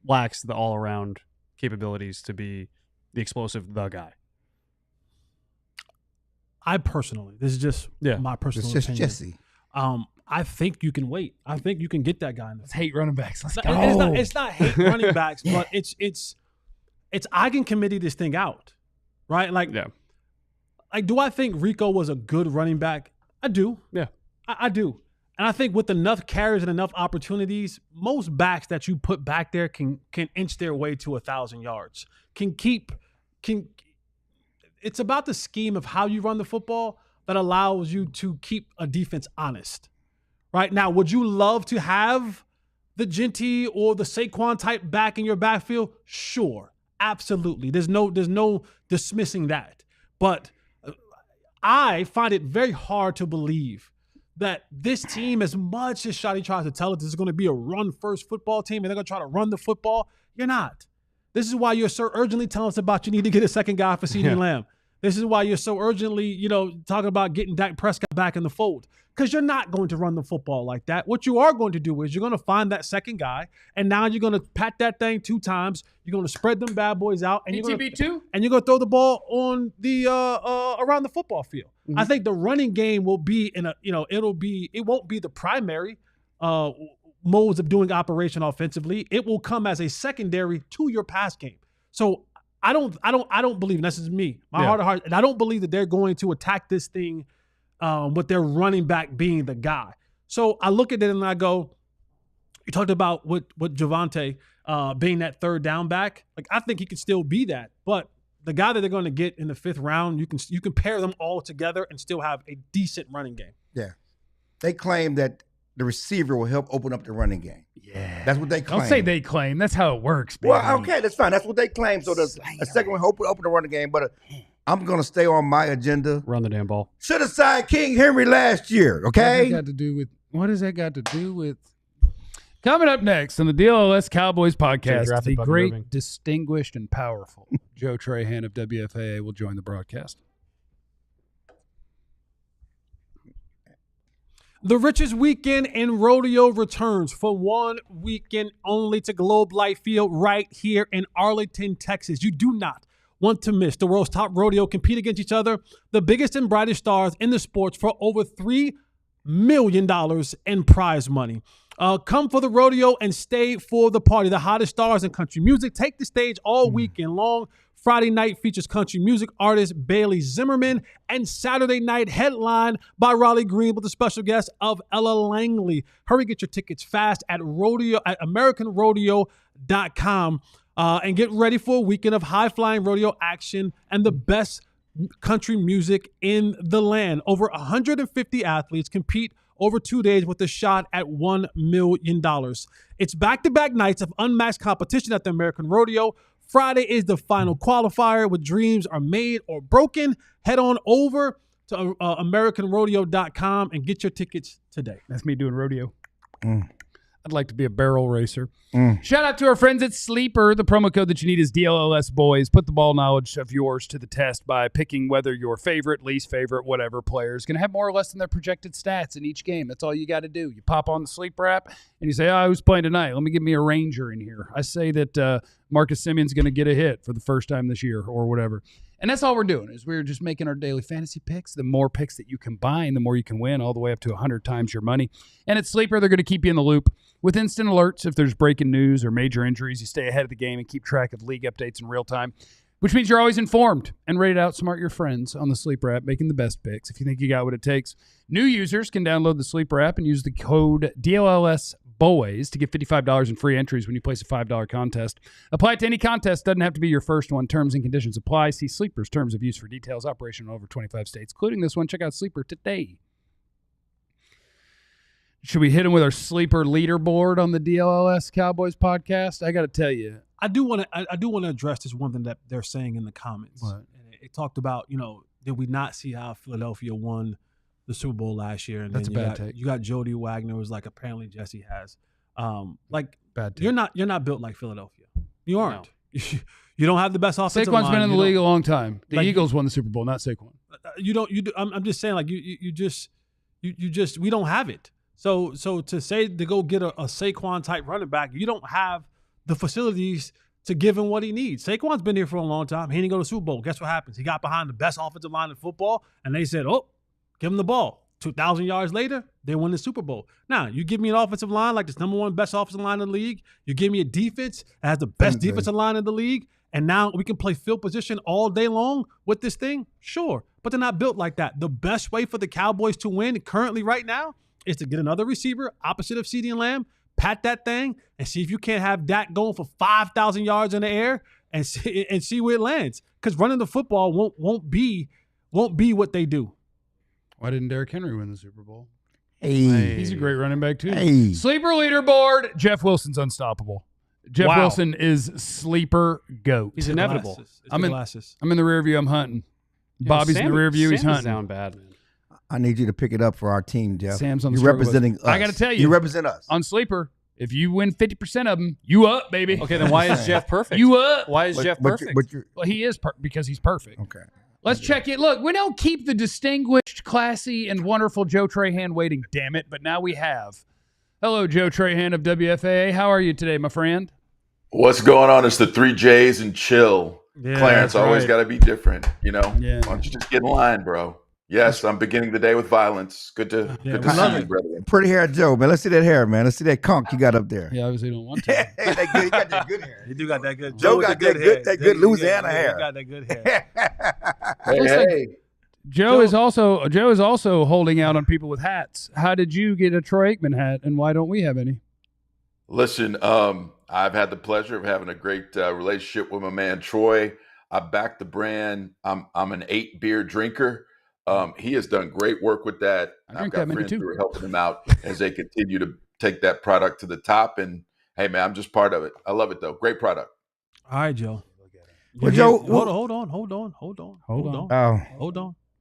lacks the all-around capabilities to be the explosive the guy? I personally, this is just my personal It's just opinion. Jesse. I think you can wait. I think you can get that guy in the Let's hate running backs. Let's It's go. not, it's not hate running backs, but it's I can committee this thing out, right? Like, Yeah. like, do I think Rico was a good running back? I do. Yeah. I do. And I think with enough carries and enough opportunities, most backs that you put back there can inch their way to 1,000 yards. It's about the scheme of how you run the football that allows you to keep a defense honest. Right now, would you love to have the Jeanty or the Saquon type back in your backfield? Sure, absolutely. There's no dismissing that. But I find it very hard to believe that this team, as much as Shotty tries to tell us this is going to be a run-first football team and they're going to try to run the football, you're not. This is why you're so urgently telling us about you need to get a second guy for CeeDee Lamb. This is why you're so urgently, talking about getting Dak Prescott back in the fold. Because you're not going to run the football like that. What you are going to do is you're going to find that second guy, and now you're going to pat that thing 2 times. You're going to spread them bad boys out, and you're going to throw the ball on the around the football field. Mm-hmm. I think the running game will be it won't be the primary modes of doing operation offensively. It will come as a secondary to your pass game. So I don't believe, and this is me, my heart of hearts, and I don't believe that they're going to attack this thing with their running back being the guy. So I look at it and I go, you talked about what Javonte being that third down back. Like, I think he could still be that, but the guy that they're going to get in the 5th round, you can pair them all together and still have a decent running game. Yeah, they claim that the receiver will help open up the running game. Yeah, that's what they claim. Don't say they claim. That's how it works, baby. Well, okay, that's fine. That's what they claim. So the second one will open the running game, but I'm going to stay on my agenda. Run the damn ball. Should have signed King Henry last year, okay? What does that got to do with? Coming up next on the DLLS Cowboys podcast, the great, distinguished, and powerful Joe Trahan of WFAA will join the broadcast. The richest weekend in rodeo returns for 1 weekend only to Globe Life Field right here in Arlington, Texas. You do not want to miss the world's top rodeo compete against each other, the biggest and brightest stars in the sports for over $3 million in prize money. Come for the rodeo and stay for the party. The hottest stars in country music take the stage all weekend long. Friday night features country music artist Bailey Zimmerman, and Saturday night headlined by Raleigh Green with a special guest of Ella Langley. Hurry, get your tickets fast at AmericanRodeo.com and get ready for a weekend of high-flying rodeo action and the best country music in the land. Over 150 athletes compete over 2 days with a shot at $1 million. It's back-to-back nights of unmatched competition at the American Rodeo. Friday is the final qualifier where dreams are made or broken. Head on over to AmericanRodeo.com and get your tickets today. That's me doing rodeo. I'd like to be a barrel racer. Shout out to our friends at Sleeper. The promo code that you need is DLLS Boys. Put the ball knowledge of yours to the test by picking whether your favorite, least favorite, whatever player is going to have more or less than their projected stats in each game. That's all you got to do. You pop on the Sleeper app and you say, who's playing tonight? Let me give me a Ranger in here. I say that Marcus Simeon's going to get a hit for the first time this year or whatever. And that's all we're doing is we're just making our daily fantasy picks. The more picks that you combine, the more you can win, all the way up to 100 times your money. And at Sleeper, they're going to keep you in the loop with instant alerts. If there's breaking news or major injuries, you stay ahead of the game and keep track of league updates in real time, which means you're always informed and ready to outsmart your friends on the Sleeper app, making the best picks. If you think you got what it takes, new users can download the Sleeper app and use the code DLLS Boys to get $55 in free entries when you place a $5 contest. Apply to any contest. Doesn't have to be your first one. Terms and conditions apply. See Sleeper's terms of use for details. Operation in over 25 states, including this one. Check out Sleeper today. Should we hit him with our Sleeper leaderboard on the DLLS Cowboys podcast? I got to tell you, I do want to address this one thing that they're saying in the comments. What? And it talked about, did we not see how Philadelphia won the Super Bowl last year? And that's then a bad take. You got Jody Wagner, was like apparently Jesse has. Bad take. You're not built like Philadelphia. You aren't. No. You don't have the best offensive line. Saquon's been in the league a long time. The Eagles won the Super Bowl, not Saquon. I'm just saying, like you just we don't have it. So to say to go get a Saquon type running back, you don't have the facilities to give him what he needs. Saquon's been here for a long time. He didn't go to the Super Bowl. Guess what happens? He got behind the best offensive line in football, and they said, give him the ball. 2,000 yards later, they win the Super Bowl. Now, you give me an offensive line like this number one best offensive line in the league. You give me a defense that has the best defensive line in the league, and now we can play field position all day long with this thing? Sure, but they're not built like that. The best way for the Cowboys to win currently right now is to get another receiver opposite of CeeDee Lamb, pat that thing, and see if you can't have Dak going for 5,000 yards in the air and see where it lands. Because running the football won't be what they do. Why didn't Derrick Henry win the Super Bowl? Hey. He's a great running back, too. Hey. Sleeper leaderboard. Jeff Wilson's unstoppable. Jeff Wilson is sleeper GOAT. He's inevitable. I'm in the rear view. I'm hunting. Bobby's in the rear view. He's hunting. Down bad, man. I need you to pick it up for our team, Jeff. Sam's on the You're struggle bus. representing us. I got to tell you. You represent us. On Sleeper, if you win 50% of them, you up, baby. Okay, then why is Jeff perfect? You up. Why is Jeff perfect? Well, he is because he's perfect. Okay. Let's check it. Look, we don't keep the distinguished, classy, and wonderful Joe Trahan waiting, damn it, but now we have. Hello, Joe Trahan of WFAA. How are you today, my friend? What's going on? It's the 3 J's and chill. Yeah, Clarence, always got to be different, you know? Yeah. Why don't you just get in line, bro? Yes, I'm beginning the day with violence. Good to see you, brother. Pretty hair Joe, man. Let's see that hair, man. Let's see that conch you got up there. Yeah, obviously don't want to. He got that good hair. You do got that good. Joe got that good Louisiana hair. You got that good hair. Hey. Joe is also holding out on people with hats. How did you get a Troy Aikman hat, and why don't we have any? Listen, I've had the pleasure of having a great relationship with my man Troy. I back the brand. I'm an 8-beer drinker. He has done great work with that. I've got friends who are helping him out as they continue to take that product to the top. And hey, man, I'm just part of it. I love it though. Great product. All right, Joe. Well, Joe, hold on.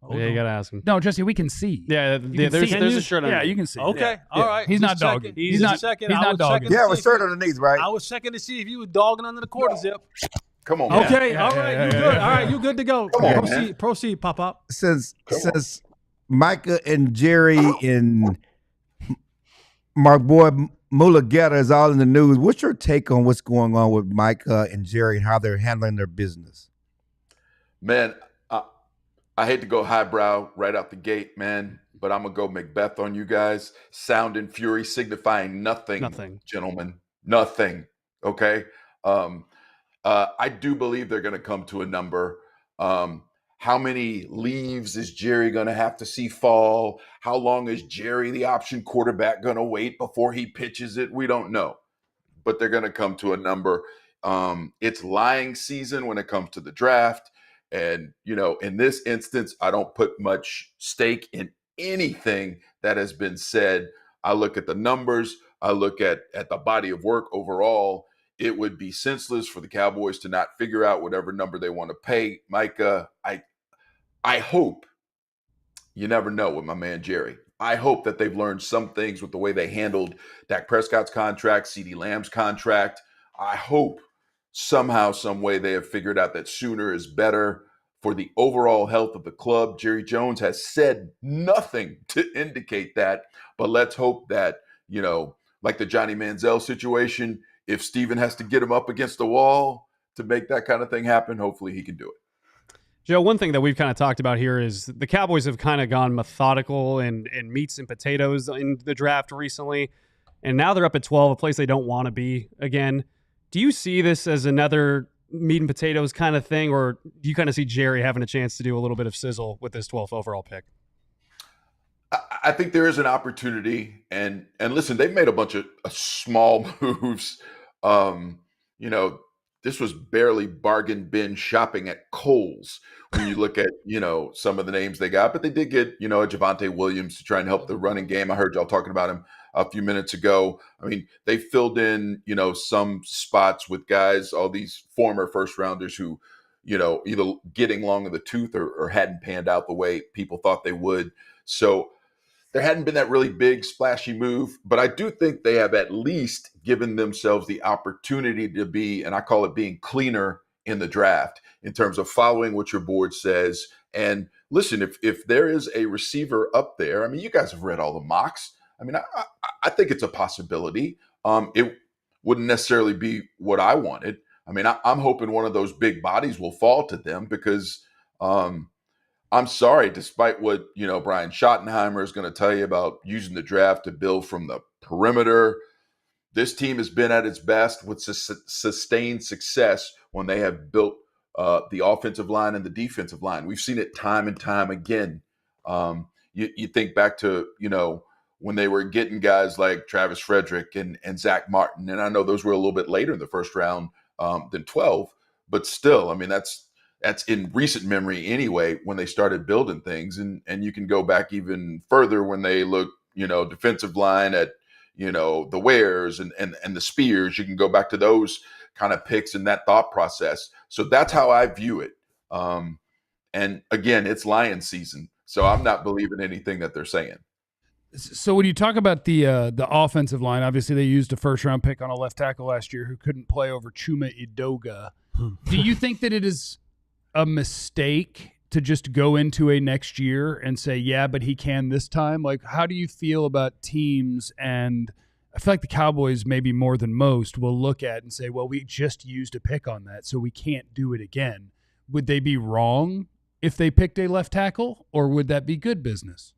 Yeah, you got to ask him. No, Jesse, we can see. Yeah, there's a shirt on. Yeah, you can see. Okay, Yeah. all right. He's not Just dogging. checking. He's Just not checking. He's I not was dogging. checking yeah, to with see shirt underneath, right? I was checking to see if you were dogging under the quarter zip. Come on, man. Okay, Yeah, all right, yeah, you yeah, good. yeah. All right, you good to go. Come on, man. Proceed, Pop. Since Micah and Jerry and my boy Mulugeta is all in the news, what's your take on what's going on with Micah and Jerry and how they're handling their business? Man, I hate to go highbrow right out the gate, man, but I'm going to go Macbeth on you guys. Sound and fury signifying nothing. Gentlemen. Nothing. Okay? I do believe they're going to come to a number. How many leaves is Jerry going to have to see fall? How long is Jerry, the option quarterback, going to wait before he pitches it? We don't know. But they're going to come to a number. It's lying season when it comes to the draft. And, you know, in this instance, I don't put much stake in anything that has been said. I look at the numbers. I look at the body of work overall. It would be senseless for the Cowboys to not figure out whatever number they want to pay Micah. I hope, you never know with my man Jerry, I hope that they've learned some things with the way they handled Dak Prescott's contract, CeeDee Lamb's contract. I hope somehow, some way they have figured out that sooner is better for the overall health of the club. Jerry Jones has said nothing to indicate that, but let's hope that, you know, like the Johnny Manziel situation, if Steven has to get him up against the wall to make that kind of thing happen, hopefully he can do it. Joe, one thing that we've kind of talked about here is the Cowboys have kind of gone methodical and meats and potatoes in the draft recently, and now they're up at 12, a place they don't want to be again. Do you see this as another meat and potatoes kind of thing, or do you kind of see Jerry having a chance to do a little bit of sizzle with this 12th overall pick? I think there is an opportunity, and listen, they've made a bunch of small moves. You know, this was barely bargain bin shopping at Kohl's when you look at, you know, some of the names they got, but they did get, you know, a Javonte Williams to try and help the running game. I heard y'all talking about him a few minutes ago. I mean, they filled in, you know, some spots with guys, all these former first rounders who, you know, either getting long in the tooth or hadn't panned out the way people thought they would. So there hadn't been that really big splashy move, but I do think they have at least given themselves the opportunity to be, and I call it being cleaner in the draft in terms of following what your board says. And listen, if there is a receiver up there, I mean, you guys have read all the mocks. I mean, I think it's a possibility. It wouldn't necessarily be what I wanted. I mean, I'm hoping one of those big bodies will fall to them because I'm sorry, despite what, you know, Brian Schottenheimer is going to tell you about using the draft to build from the perimeter, this team has been at its best with sustained success when they have built the offensive line and the defensive line. We've seen it time and time again. You think back to, you know, when they were getting guys like Travis Frederick and Zach Martin, and I know those were a little bit later in the first round than 12, but still, I mean, that's in recent memory anyway, when they started building things. And you can go back even further when they look, you know, defensive line at, you know, the Wares and the Spears. You can go back to those kind of picks and that thought process. So that's how I view it. And again, it's Lions season. So I'm not believing anything that they're saying. So when you talk about the offensive line, obviously they used a first-round pick on a left tackle last year who couldn't play over Chuma Edoga. Do you think that it is a mistake to just go into a next year and say, yeah, but he can this time? Like, how do you feel about teams? And I feel like the Cowboys, maybe more than most, will look at and say, well, we just used a pick on that, so we can't do it again. Would they be wrong if they picked a left tackle, or would that be good business?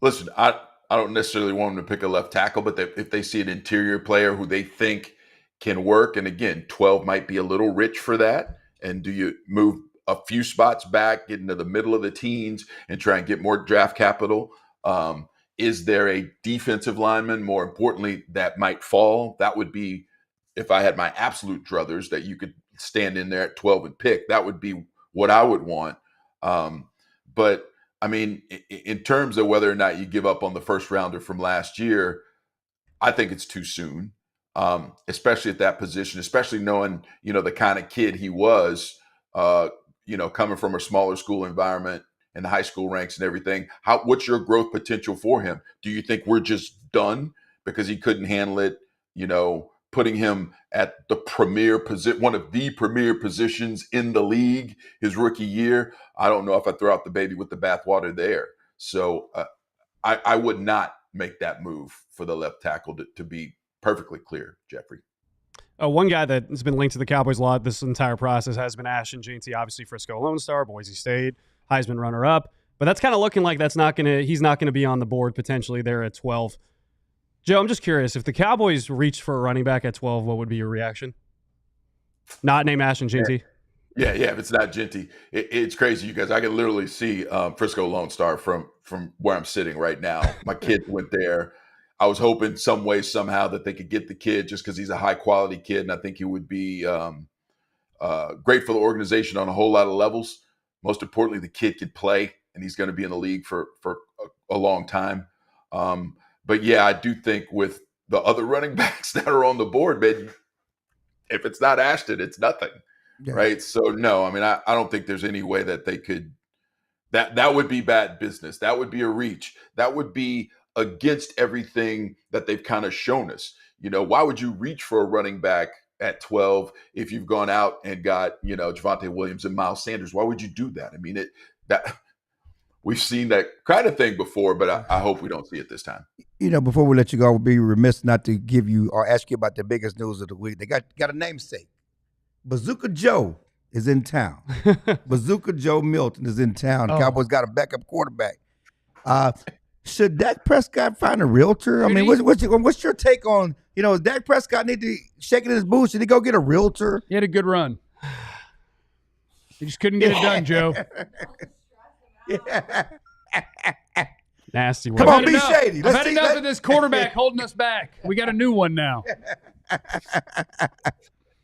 Listen, I don't necessarily want them to pick a left tackle, but if they see an interior player who they think can work, and again, 12 might be a little rich for that, and do you move a few spots back, get into the middle of the teens, and try and get more draft capital? Is there a defensive lineman, more importantly, that might fall? That would be, if I had my absolute druthers, that you could stand in there at 12 and pick. That would be what I would want. But I mean, in terms of whether or not you give up on the first rounder from last year, I think it's too soon, especially at that position, especially knowing, the kind of kid he was, coming from a smaller school environment and the high school ranks and everything. What's your growth potential for him? Do you think we're just done because he couldn't handle it, putting him at the premier position, one of the premier positions in the league his rookie year? I don't know if I throw out the baby with the bathwater there. So I would not make that move for the left tackle, to be perfectly clear, Jeffrey. One guy that has been linked to the Cowboys a lot this entire process has been Ashton Jeanty, obviously Frisco Lone Star, Boise State, Heisman runner-up. But that's kind of looking like he's not going to be on the board potentially there at 12. Joe, I'm just curious, if the Cowboys reached for a running back at 12, what would be your reaction? Not named Ashton Jeanty. Yeah, if it's not Jeanty. It's crazy, you guys. I can literally see Frisco Lone Star from where I'm sitting right now. My kids went there. I was hoping some way, somehow, that they could get the kid just because he's a high-quality kid, and I think he would be great for the organization on a whole lot of levels. Most importantly, the kid could play, and he's going to be in the league for a long time. But, yeah, I do think with the other running backs that are on the board, man, if it's not Ashton, it's nothing, right? So, no, I mean, I don't think there's any way that they could – that would be bad business. That would be a reach. That would be against everything that they've kind of shown us. Why would you reach for a running back at 12 if you've gone out and got, Javonte Williams and Miles Sanders? Why would you do that? I mean, we've seen that kind of thing before, but I hope we don't see it this time. Before we let you go, I would be remiss not to give you or ask you about the biggest news of the week. They got a namesake. Bazooka Joe is in town. Bazooka Joe Milton is in town. The Cowboys got a backup quarterback. Should Dak Prescott find a realtor? I mean, what's your take on, does Dak Prescott need to shake it in his boots? Should he go get a realtor? He had a good run. He just couldn't get it done, Joe. Nasty one. Come on, be shady. I've had enough of this quarterback holding us back. We got a new one now.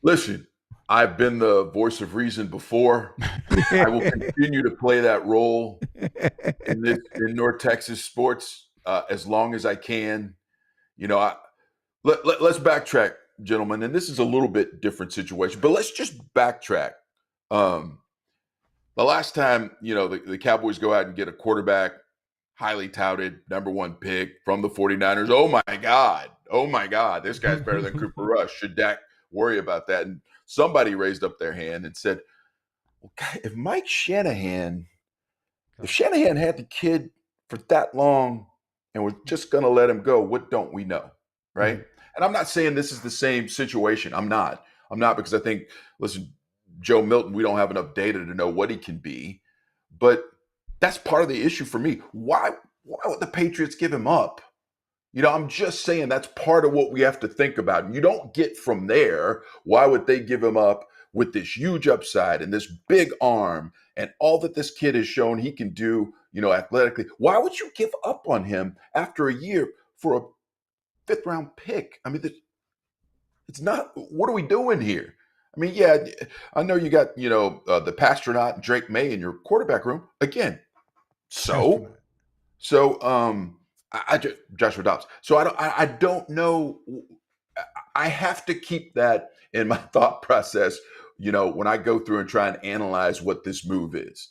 Listen, I've been the voice of reason before. I will continue to play that role in North Texas sports as long as I can. Let's backtrack, gentlemen, and this is a little bit different situation, but let's just backtrack. The last time, the Cowboys go out and get a quarterback, highly touted, number one pick from the 49ers. Oh my God, this guy's better than Cooper Rush. Should Dak worry about that? And somebody raised up their hand and said, well, God, if Shanahan had the kid for that long and we're just going to let him go, what don't we know, right? Mm-hmm. And I'm not saying this is the same situation. I'm not because I think, listen, Joe Milton, we don't have enough data to know what he can be, but that's part of the issue for me. Why would the Patriots give him up? I'm just saying that's part of what we have to think about. You don't get from there. Why would they give him up with this huge upside and this big arm and all that this kid has shown he can do, athletically? Why would you give up on him after a year for a 5th round pick? I mean, it's not, what are we doing here? I mean, yeah, I know you got, the Pastronaut and Drake May in your quarterback room. Again, So Joshua Dobbs. So I don't know. I have to keep that in my thought process, when I go through and try and analyze what this move is.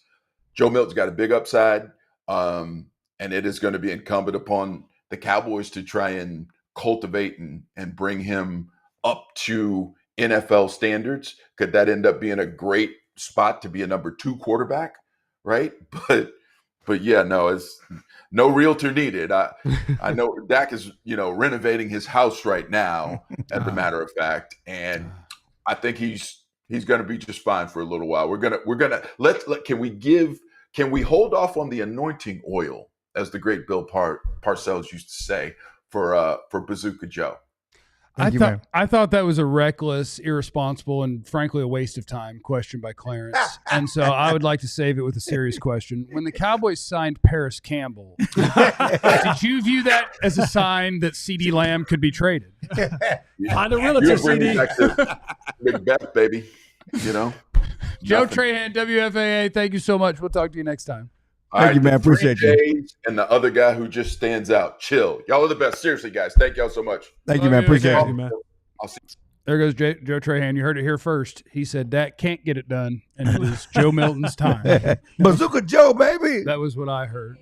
Joe Milton's got a big upside, and it is going to be incumbent upon the Cowboys to try and cultivate and bring him up to NFL standards. Could that end up being a great spot to be a number 2 quarterback, right? But yeah, no, it's no realtor needed. I know Dak is, renovating his house right now, as a matter of fact, and I think he's going to be just fine for a little while. We're gonna can we hold off on the anointing oil, as the great Bill Parcells used to say, for Bazooka Joe? I thought that was a reckless, irresponsible, and frankly a waste of time question by Clarence. And so I would like to save it with a serious question. When the Cowboys signed Paris Campbell, did you view that as a sign that CeeDee Lamb could be traded? Find a realtor, CD. Macbeth, baby. Joe Nothing. Trahan, WFAA, thank you so much. We'll talk to you next time. Thank you, man. Appreciate you. And the other guy who just stands out, Chill. Y'all are the best. Seriously, guys. Thank y'all so much. Thank you, man. Appreciate Thank you. you, man. I'll see you. There goes Joe Trahan. You heard it here first. He said Dak can't get it done, and it is Joe Milton's time. Bazooka Joe, baby. That was what I heard.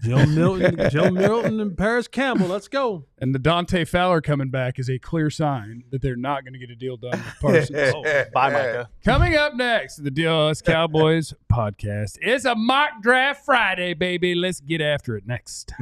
Joe Milton and Paris Campbell. Let's go. And the Dante Fowler coming back is a clear sign that they're not going to get a deal done with Parsons. Bye, Micah. Coming up next, the DLLS Cowboys podcast. It's a mock draft Friday, baby. Let's get after it next.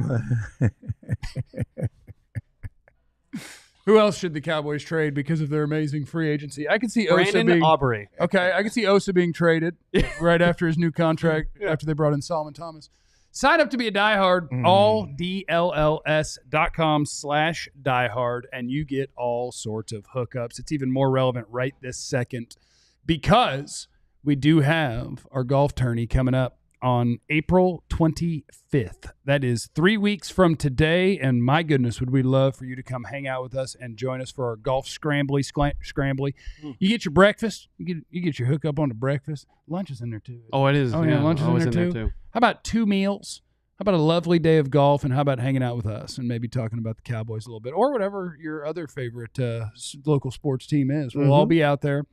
Who else should the Cowboys trade because of their amazing free agency? I can see Osa Brandon being Aubrey. Okay, I can see Osa being traded right after his new contract after they brought in Solomon Thomas. Sign up to be a diehard, alldlls.com/diehard, and you get all sorts of hookups. It's even more relevant right this second because we do have our golf tourney coming up on April 25th. That is 3 weeks from today, and my goodness, would we love for you to come hang out with us and join us for our golf scrambly. You get your breakfast. You get your hookup on the breakfast. Lunch is in there, too. Oh, it is. Oh, yeah, lunch is in there too. How about 2 meals? How about a lovely day of golf? And how about hanging out with us and maybe talking about the Cowboys a little bit or whatever your other favorite local sports team is? We'll all be out there.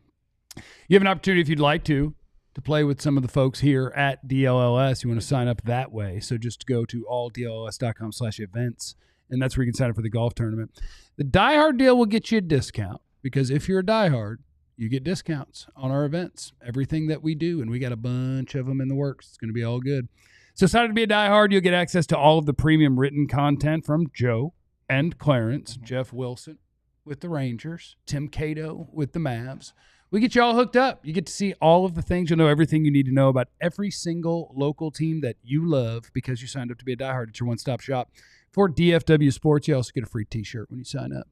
You have an opportunity, if you'd like to play with some of the folks here at DLLS. You want to sign up that way. So just go to alldlls.com/events, and that's where you can sign up for the golf tournament. The diehard deal will get you a discount because if you're a diehard, you get discounts on our events, everything that we do, and we got a bunch of them in the works. It's going to be all good. So sign up to be a diehard. You'll get access to all of the premium written content from Joe and Clarence, Jeff Wilson with the Rangers, Tim Cato with the Mavs. We get you all hooked up. You get to see all of the things. You'll know everything you need to know about every single local team that you love because you signed up to be a diehard. It's your one-stop shop for DFW Sports. You also get a free T-shirt when you sign up.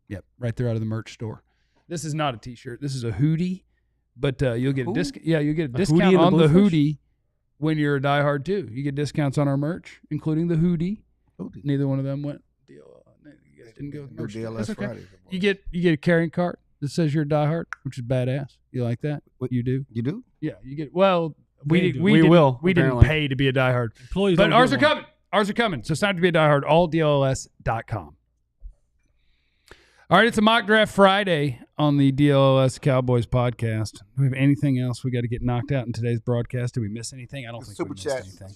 Yep, right there out of the merch store. This is not a T-shirt. This is a hoodie, but you'll get a discount. Yeah, you get a discount on the hoodie when you're a diehard too. You get discounts on our merch, including the hoodie. Neither one of them went. You guys didn't go with merch. DLS okay. Friday. You get a carrying cart that says you're a diehard, which is badass. You like that? What you do? You do? Yeah, you get. Well, we didn't pay to be a diehard, Employees but don't ours get are one. coming. Ours are coming. So sign up to be a diehard. alldlls.com. All right, it's a mock draft Friday on the DLLS Cowboys podcast. Do we have anything else we got to get knocked out in today's broadcast? Did we miss anything? I don't think we missed anything.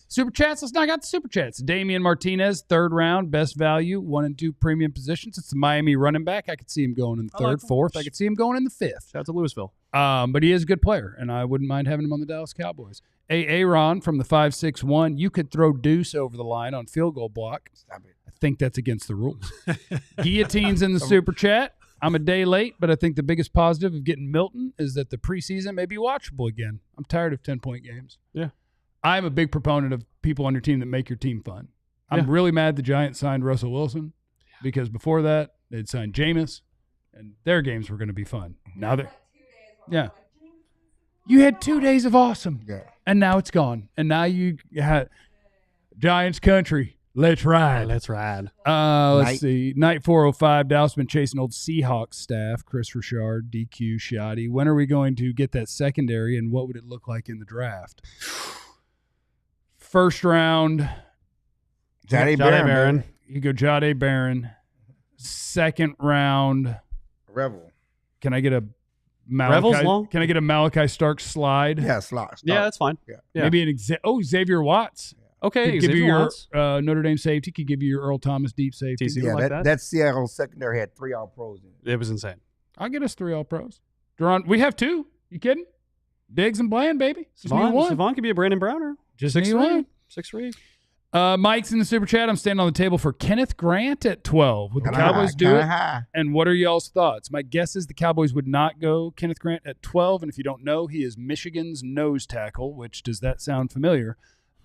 Super chats. Let's knock out the super chats. Damian Martinez, 3rd round, best value, 1 and 2 premium positions. It's the Miami running back. I could see him going in the 3rd, 4th. I could see him going in the 5th. Shout out to Louisville. But he is a good player, and I wouldn't mind having him on the Dallas Cowboys. Aaron from the 561. You could throw Deuce over the line on field goal block. Stop it. I think that's against the rules. Guillotine's in the super chat. I'm a day late, but I think the biggest positive of getting Milton is that the preseason may be watchable again. I'm tired of 10-point games. Yeah. I'm a big proponent of people on your team that make your team fun. I'm really mad the Giants signed Russell Wilson because before that, they'd signed Jameis, and their games were going to be fun. Now they're – yeah. You had 2 days of awesome, and now it's gone. And now you had Giants country. Let's ride. Let's ride. Let's see. Night 405. Dallas been chasing old Seahawks staff. Chris Richard, DQ, Shoddy. When are we going to get that secondary, and what would it look like in the draft? First round. Jahdae Barron. You go Jahdae Barron. Second round. Rebel. Can I get a Revel's long? Can I get a Malachi Starks slide? Yeah, slot. Yeah, that's fine. Yeah. Maybe an Xavier Watts. Okay, Could give you Xavier your Watts. Notre Dame safety. Could give you your Earl Thomas deep safety. TC. Yeah, like that? that Seattle secondary had 3 All-Pros in it. It was insane. I'll get us 3 All-Pros. Duron, we have 2. You kidding? Diggs and Bland, baby. Just need one. Savon could be a Brandon Browner. Just need one. 6'3". Mike's in the super chat. I'm standing on the table for Kenneth Grant at 12. Would the Kinda Cowboys high, do kinda it? high. And what are y'all's thoughts? My guess is the Cowboys would not go Kenneth Grant at 12. And if you don't know, he is Michigan's nose tackle. Which, does that sound familiar?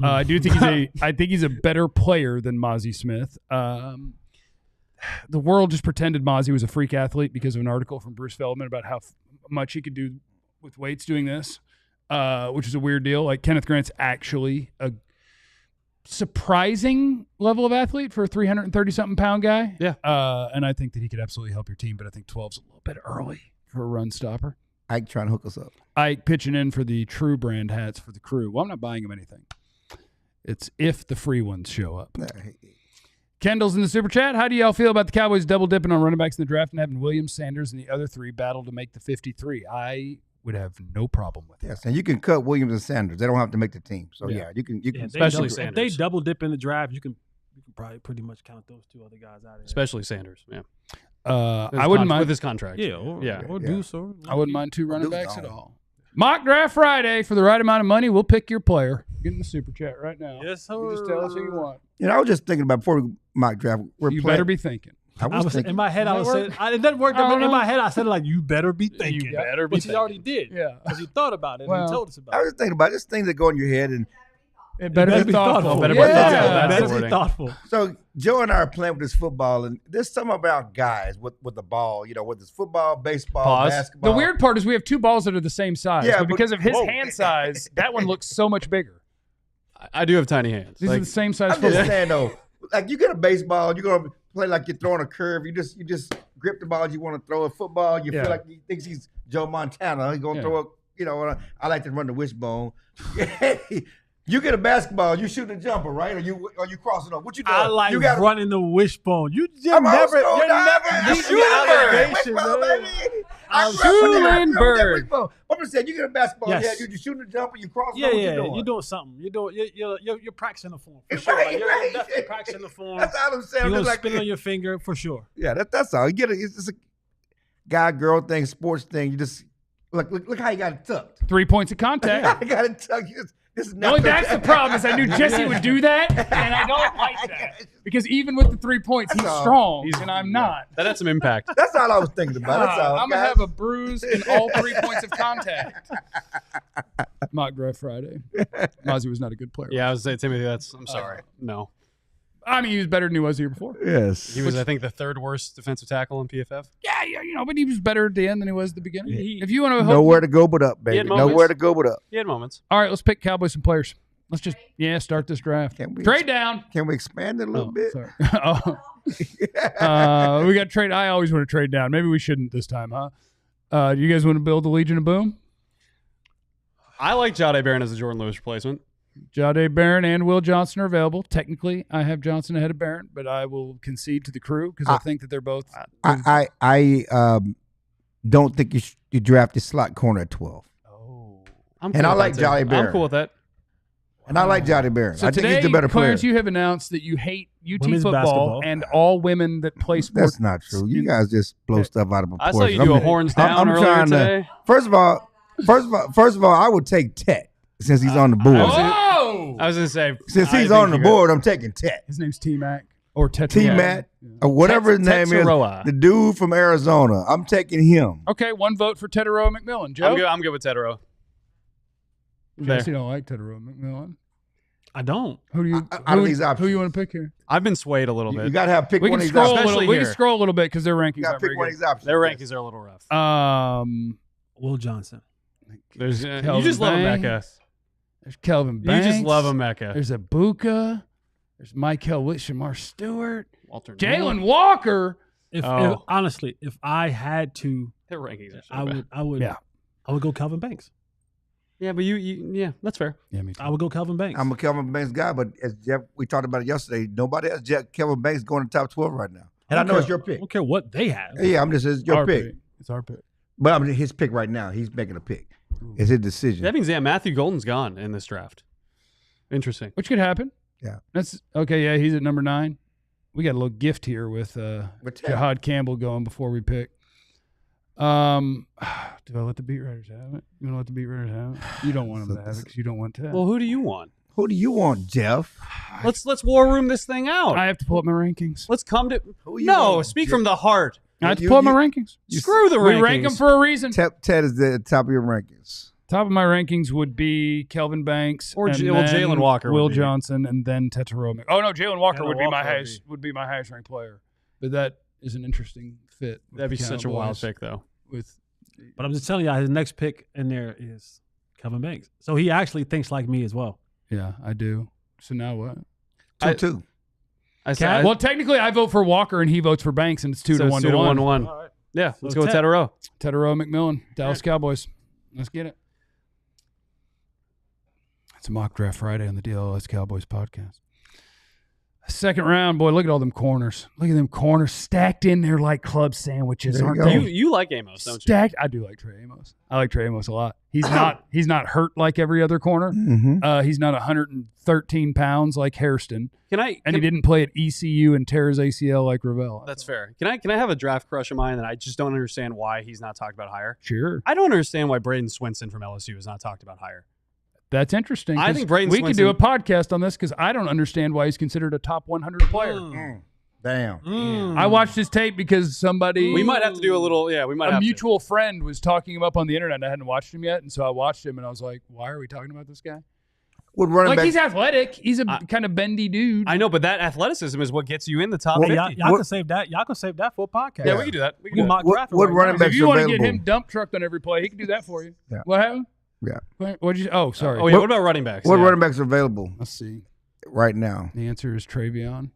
I do think he's a better player than Mozzie Smith. The world just pretended Mozzie was a freak athlete because of an article from Bruce Feldman about how much he could do with weights doing this, which is a weird deal. Like, Kenneth Grant's actually a surprising level of athlete for a 330-something pound guy. Yeah. And I think that he could absolutely help your team, but I think 12's a little bit early for a run stopper. Ike trying to hook us up. Ike pitching in for the True brand hats for the crew. Well, I'm not buying him anything. It's if the free ones show up. Kendall's in the super chat. How do y'all feel about the Cowboys double dipping on running backs in the draft and having Williams, Sanders, and the other 3 battle to make the 53? I would have no problem with that. Yes, and you can cut Williams and Sanders. They don't have to make the team. So Yeah. you can Especially If Sanders. they double dip in the draft, you can probably pretty much count those 2 other guys out of there. Especially Sanders. Yeah. I wouldn't mind with his contract. Yeah, or Deuce, or I wouldn't mind 2 running Dude's backs at gone. all. Mock Draft Friday. For the right amount of money, we'll pick your player. Get in the super chat right now. Yes, sir. You just tell us who you want. I was just thinking about before we mock draft. You better be thinking. I was thinking. in my head. I was Does that saying it doesn't work. I don't In know. my head, I said it like you better be thinking. You better be Which he already did. Yeah. because he thought about it Well, and he told us about I it. was just thinking about just things that go in your head. And It better be thoughtful. Better be Yeah. thoughtful. Better That's the be wording. thoughtful. so Joe and I are playing with this football, and there's something about guys with the ball. whether it's football, baseball, Pause. basketball. The weird part is we have 2 balls that are the same size. Yeah, but but- because of his whoa. hand size, that one looks so much bigger. I do have tiny hands. These are the same size I'm just football. saying though, like you get a baseball, you're gonna play like you're throwing a curve. You just grip the ball you want to throw. A football, you Yeah. feel like he thinks he's Joe Montana. He's gonna Yeah. throw a. I like to run the wishbone. You get a basketball, you shooting a jumper, right? Or you crossing up? What you doing? I like you gotta, running the wishbone. You just I'm never, old school, you're dog. never I'm beat shooting the bird. allegation, Wishbone, man. baby. I'm shooting bird. I'm just saying, you get a basketball, Yes. you shooting a jumper, you crossing Yeah, up. What yeah, you doing? you're doing something. You're practicing the form for Right, sure. Like, you're right. definitely practicing the form. That's all I'm saying. You're I'm gonna just spin like, on your finger for sure. yeah, that's all. You get it. It's just a guy, girl thing, sports thing. You just look how you got it tucked. 3 points of contact. I got it tucked. This is No, not that's the problem is I knew Jesse would do that, and I don't like that. Because even with the 3 points, he's That's all. strong, and I'm not. That had some impact. That's all I was thinking about. That's all. I'm going to guys. have a bruise in all 3 points of contact. Mock Draft Friday. Mozzie was not a good player. Yeah, I was saying, Timothy, I'm sorry. No. I mean, he was better than he was the year before. Yes. He was, I think, the 3rd worst defensive tackle in PFF. Yeah, but he was better at the end than he was at the beginning. If you want to Nowhere to go but up, baby. had moments. Nowhere to go but up. He had moments. All right, let's pick Cowboys and players. Let's just, start this draft. Can we- Trade down. Can we expand it a little bit? Sorry. We got trade. I always want to trade down. Maybe we shouldn't this time, huh? Do you guys want to build the Legion of Boom? I like Jahdae Barron as a Jordan Lewis replacement. Jahdae Barron and Will Johnson are available. Technically, I have Johnson ahead of Barron, but I will concede to the crew because I think that they're both. I don't think you draft a slot corner at 12. I'm And I with like that, too. Jahdae Barron. I'm cool with that. And I like Jahdae Barron. So I think today, he's the better player. Clarence, you have announced that you hate UT Women's football basketball. and all women that play sports. That's not true. You guys just blow stuff out of I proportion. saw you do a horns down earlier trying today. First of all, I would take Tet since he's on the board. Oh! I was going to say. Since I he's think on the you board, I'm taking Tet. His name's T-Mac or Tetra. T-Matt, or whatever his name Tetsuroa. is, the dude from Arizona. I'm taking him. Okay, 1 vote for Teteroa McMillan. Joe? I'm good with Tetero. Jesse don't like Teteroa McMillan. I don't. Who do you? Out of these Who options. you want to pick here? I've been swayed a little You bit. got to have pick We one can of these scroll a options. little. Especially We can here. scroll a little bit because their rankings You got to aren't pick very one of good. these options. Their rankings are a little rough. Will Johnson. There's you Kelvin just love Bang. Mecca. There's Kelvin You Banks. just love a Mecca. There's Ibuka. There's Michael Shamar Stewart. Walter Jalen Walker. If Oh. honestly, if I had to, Their rankings are so I bad. would Yeah. I would go Kelvin Banks. Yeah, but yeah, that's fair. Yeah, me too. I would go Kelvin Banks. I'm a Kelvin Banks guy, but as Jeff, we talked about it yesterday, nobody has Kelvin Banks going to top 12 right now. And I know it's your I pick. don't care what they have. Yeah, I'm just, it's your Our pick. It's our pick. But I mean, his pick right now, he's making a pick. It's his decision. That means Matthew Golden's gone in this draft. Interesting. Which could happen. Yeah. That's okay. Yeah, he's at number 9. We got a little gift here with Jahad Campbell going before we pick. Do I let the beat writers have it? You want to let the beat writers have it? You don't want them to have it because you don't want to. Well, who do you want? Who do you want, Jeff? Let's war room this thing out. I have to pull up my rankings. Let's come to. No, speak from the heart. I have to pull up my rankings. Screw the rankings. We rank them for a reason. Ted is the top of your rankings. Top of my rankings would be Kelvin Banks or and Jalen Walker, Will Johnson, and then Tetairoa. Oh no, Jalen Walker would be my highest ranked player. But that is an interesting fit. That'd be such a wild pick, though. But I'm just telling you, his next pick in there is Kelvin Banks. So he actually thinks like me as well. Yeah, I do. So now what? 2-2. Well, technically, I vote for Walker and he votes for Banks, and it's 2-1 to 1. 1. Right. Yeah, let's go with Tetairoa. Tetairoa McMillan, Dallas Cowboys. Let's get it. It's a mock draft Friday on the DLLS Cowboys podcast. Second round, boy, look at all them corners. Look at them corners stacked in there like club sandwiches, aren't they? You like Amos, don't you? Stacked. I do like Trey Amos. I like Trey Amos a lot. He's not hurt like every other corner. Mm-hmm. He's not 113 pounds like Hairston. He didn't play at ECU and tear his ACL like Ravel. That's fair. Can I have a draft crush of mine that I just don't understand why he's not talked about higher? Sure. I don't understand why Braden Swinson from LSU is not talked about higher. That's interesting. I think Braden we could do a podcast on this because I don't understand why he's considered a top 100 player. Damn. I watched his tape because somebody. We might have to do a little. Yeah, we might. A mutual friend was talking him up on the internet. And I hadn't watched him yet, and so I watched him, and I was like, "Why are we talking about this guy?" He's athletic. He's a kind of bendy dude. I know, but that athleticism is what gets you in the top 50. Y'all can save that. Y'all can save that for a podcast. Yeah, we can do that. What running backs if you are want to available? get him dump trucked on every play, he can do that for you. Yeah. What happened? Yeah. What'd you? Oh, sorry. Oh, yeah. What about running backs? What running backs are available? Let's see. Right now, the answer is Travion.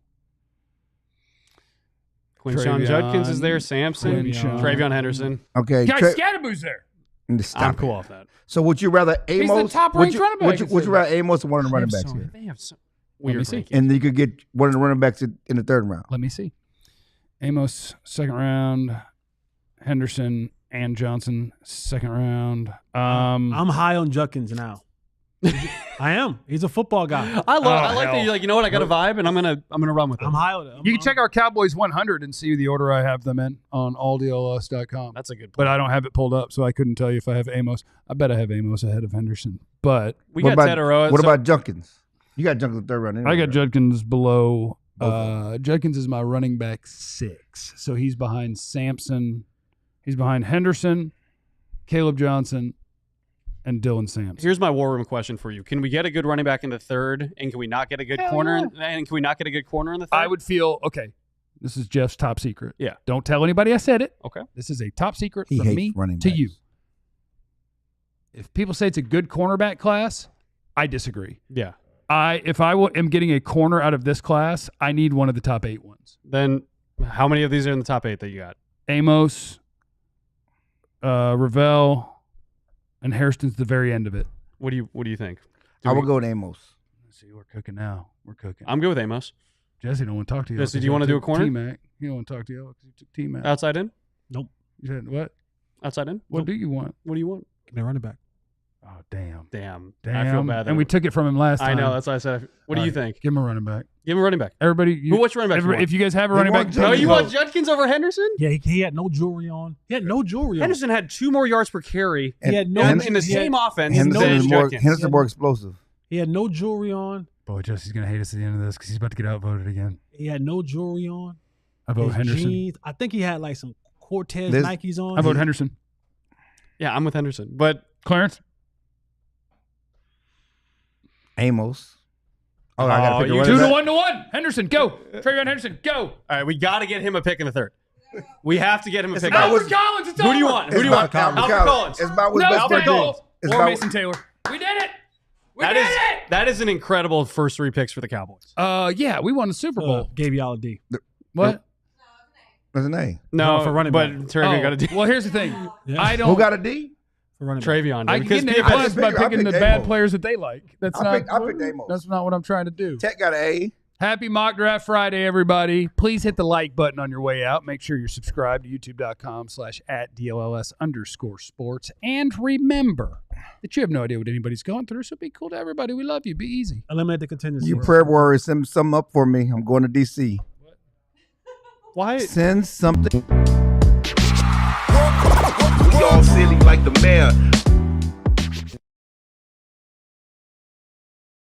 Quinshon Judkins is there. Sampson. Travion Henderson. Okay. Guy Scadaboo's there. I'm cool off that. So would you rather Amos? He's the top-ranked running back. Would you rather Amos or one of the running backs here? They have some weird rankings. And you could get one of the running backs in the third round. Let me see. Amos, second round. Henderson and Johnson, second round. I'm high on Judkins now. I am. He's a football guy. I like that. You're like, you know what? I got a vibe, and I'm gonna run with it. I'm high on it. You can check our Cowboys 100 and see the order I have them in on ALLDLLS.com. That's a good point. But I don't have it pulled up, so I couldn't tell you if I have Amos. I bet I have Amos ahead of Henderson. But we got Tetairoa. What about Judkins? You got Judkins in the third round. Anyway, I got Judkins below. Judkins is my running back 6, so he's behind Sampson. He's behind Henderson, Caleb Johnson, and Dylan Sampson. Here's my war room question for you: can we get a good running back in the third, and can we not get a good corner? And can we not get a good corner in the third? I would feel okay. This is Jeff's top secret. Yeah. Don't tell anybody I said it. Okay. This is a top secret He from hates me running to backs. you. If people say it's a good cornerback class, I disagree. Yeah. If I am getting a corner out of this class, I need one of the top 8 ones. Then how many of these are in the top 8 that you got? Amos, Ravel, and Hairston's the very end of it. What do you think? I will go with Amos. Let's see, we're cooking now. We're cooking. I'm good with Amos. Jesse don't want to talk to you. Jesse, do you want to do a corner? T-Mac. You don't want to talk to you because you took T-Mac. Outside in? Nope. You said what? Outside in? What do you want? What do you want? Give me a running back. Oh, damn. I feel bad. And we took it from him last time. I know. That's why I said. What do you think? Give him a running back. Give him a running back. Everybody. Which running back? If you guys have a running back. No, you want Judkins over Henderson? Yeah, he had no jewelry on. Henderson had 2 more yards per carry. He had no in the same offense. Henderson more explosive. He had no jewelry on. Boy, Jesse's going to hate us at the end of this because he's about to get outvoted again. He had no jewelry on. I vote Henderson. Jeans. I think he had like some Cortez Nikes on. I vote Henderson. Yeah, I'm with Henderson. But Clarence? Amos. Oh, I got to pick a 2 to 1 to 1. Henderson, go. Travion Henderson, go. All right, we got to get him a pick in the third. We have to get him a pick. Albert Collins. It's Who do you want? Who do you want? Albert Collins. It's about what's No, best Albert Collins. It's Or about Mason Taylor. We did it. We did it. That is an incredible first 3 picks for the Cowboys. Yeah, we won the Super Bowl. Gave y'all a D. What? That's an A. No, for running but back. Travion got a D. Well, here's the thing. Yeah. I don't. Who got a D? For running back. Travion. I Because can get an A plus by I picking the picked bad Amos. players that they like. That's I picked Amos. That's not what I'm trying to do. Tech got an A. Happy Mock Draft Friday, everybody. Please hit the like button on your way out. Make sure you're subscribed to youtube.com/@DLLS_sports. And remember that you have no idea what anybody's going through, so be cool to everybody. We love you. Be easy. Eliminate the contingency. You prayer warriors, send something up for me. I'm going to D.C. Why? Send something. We all silly like the mayor.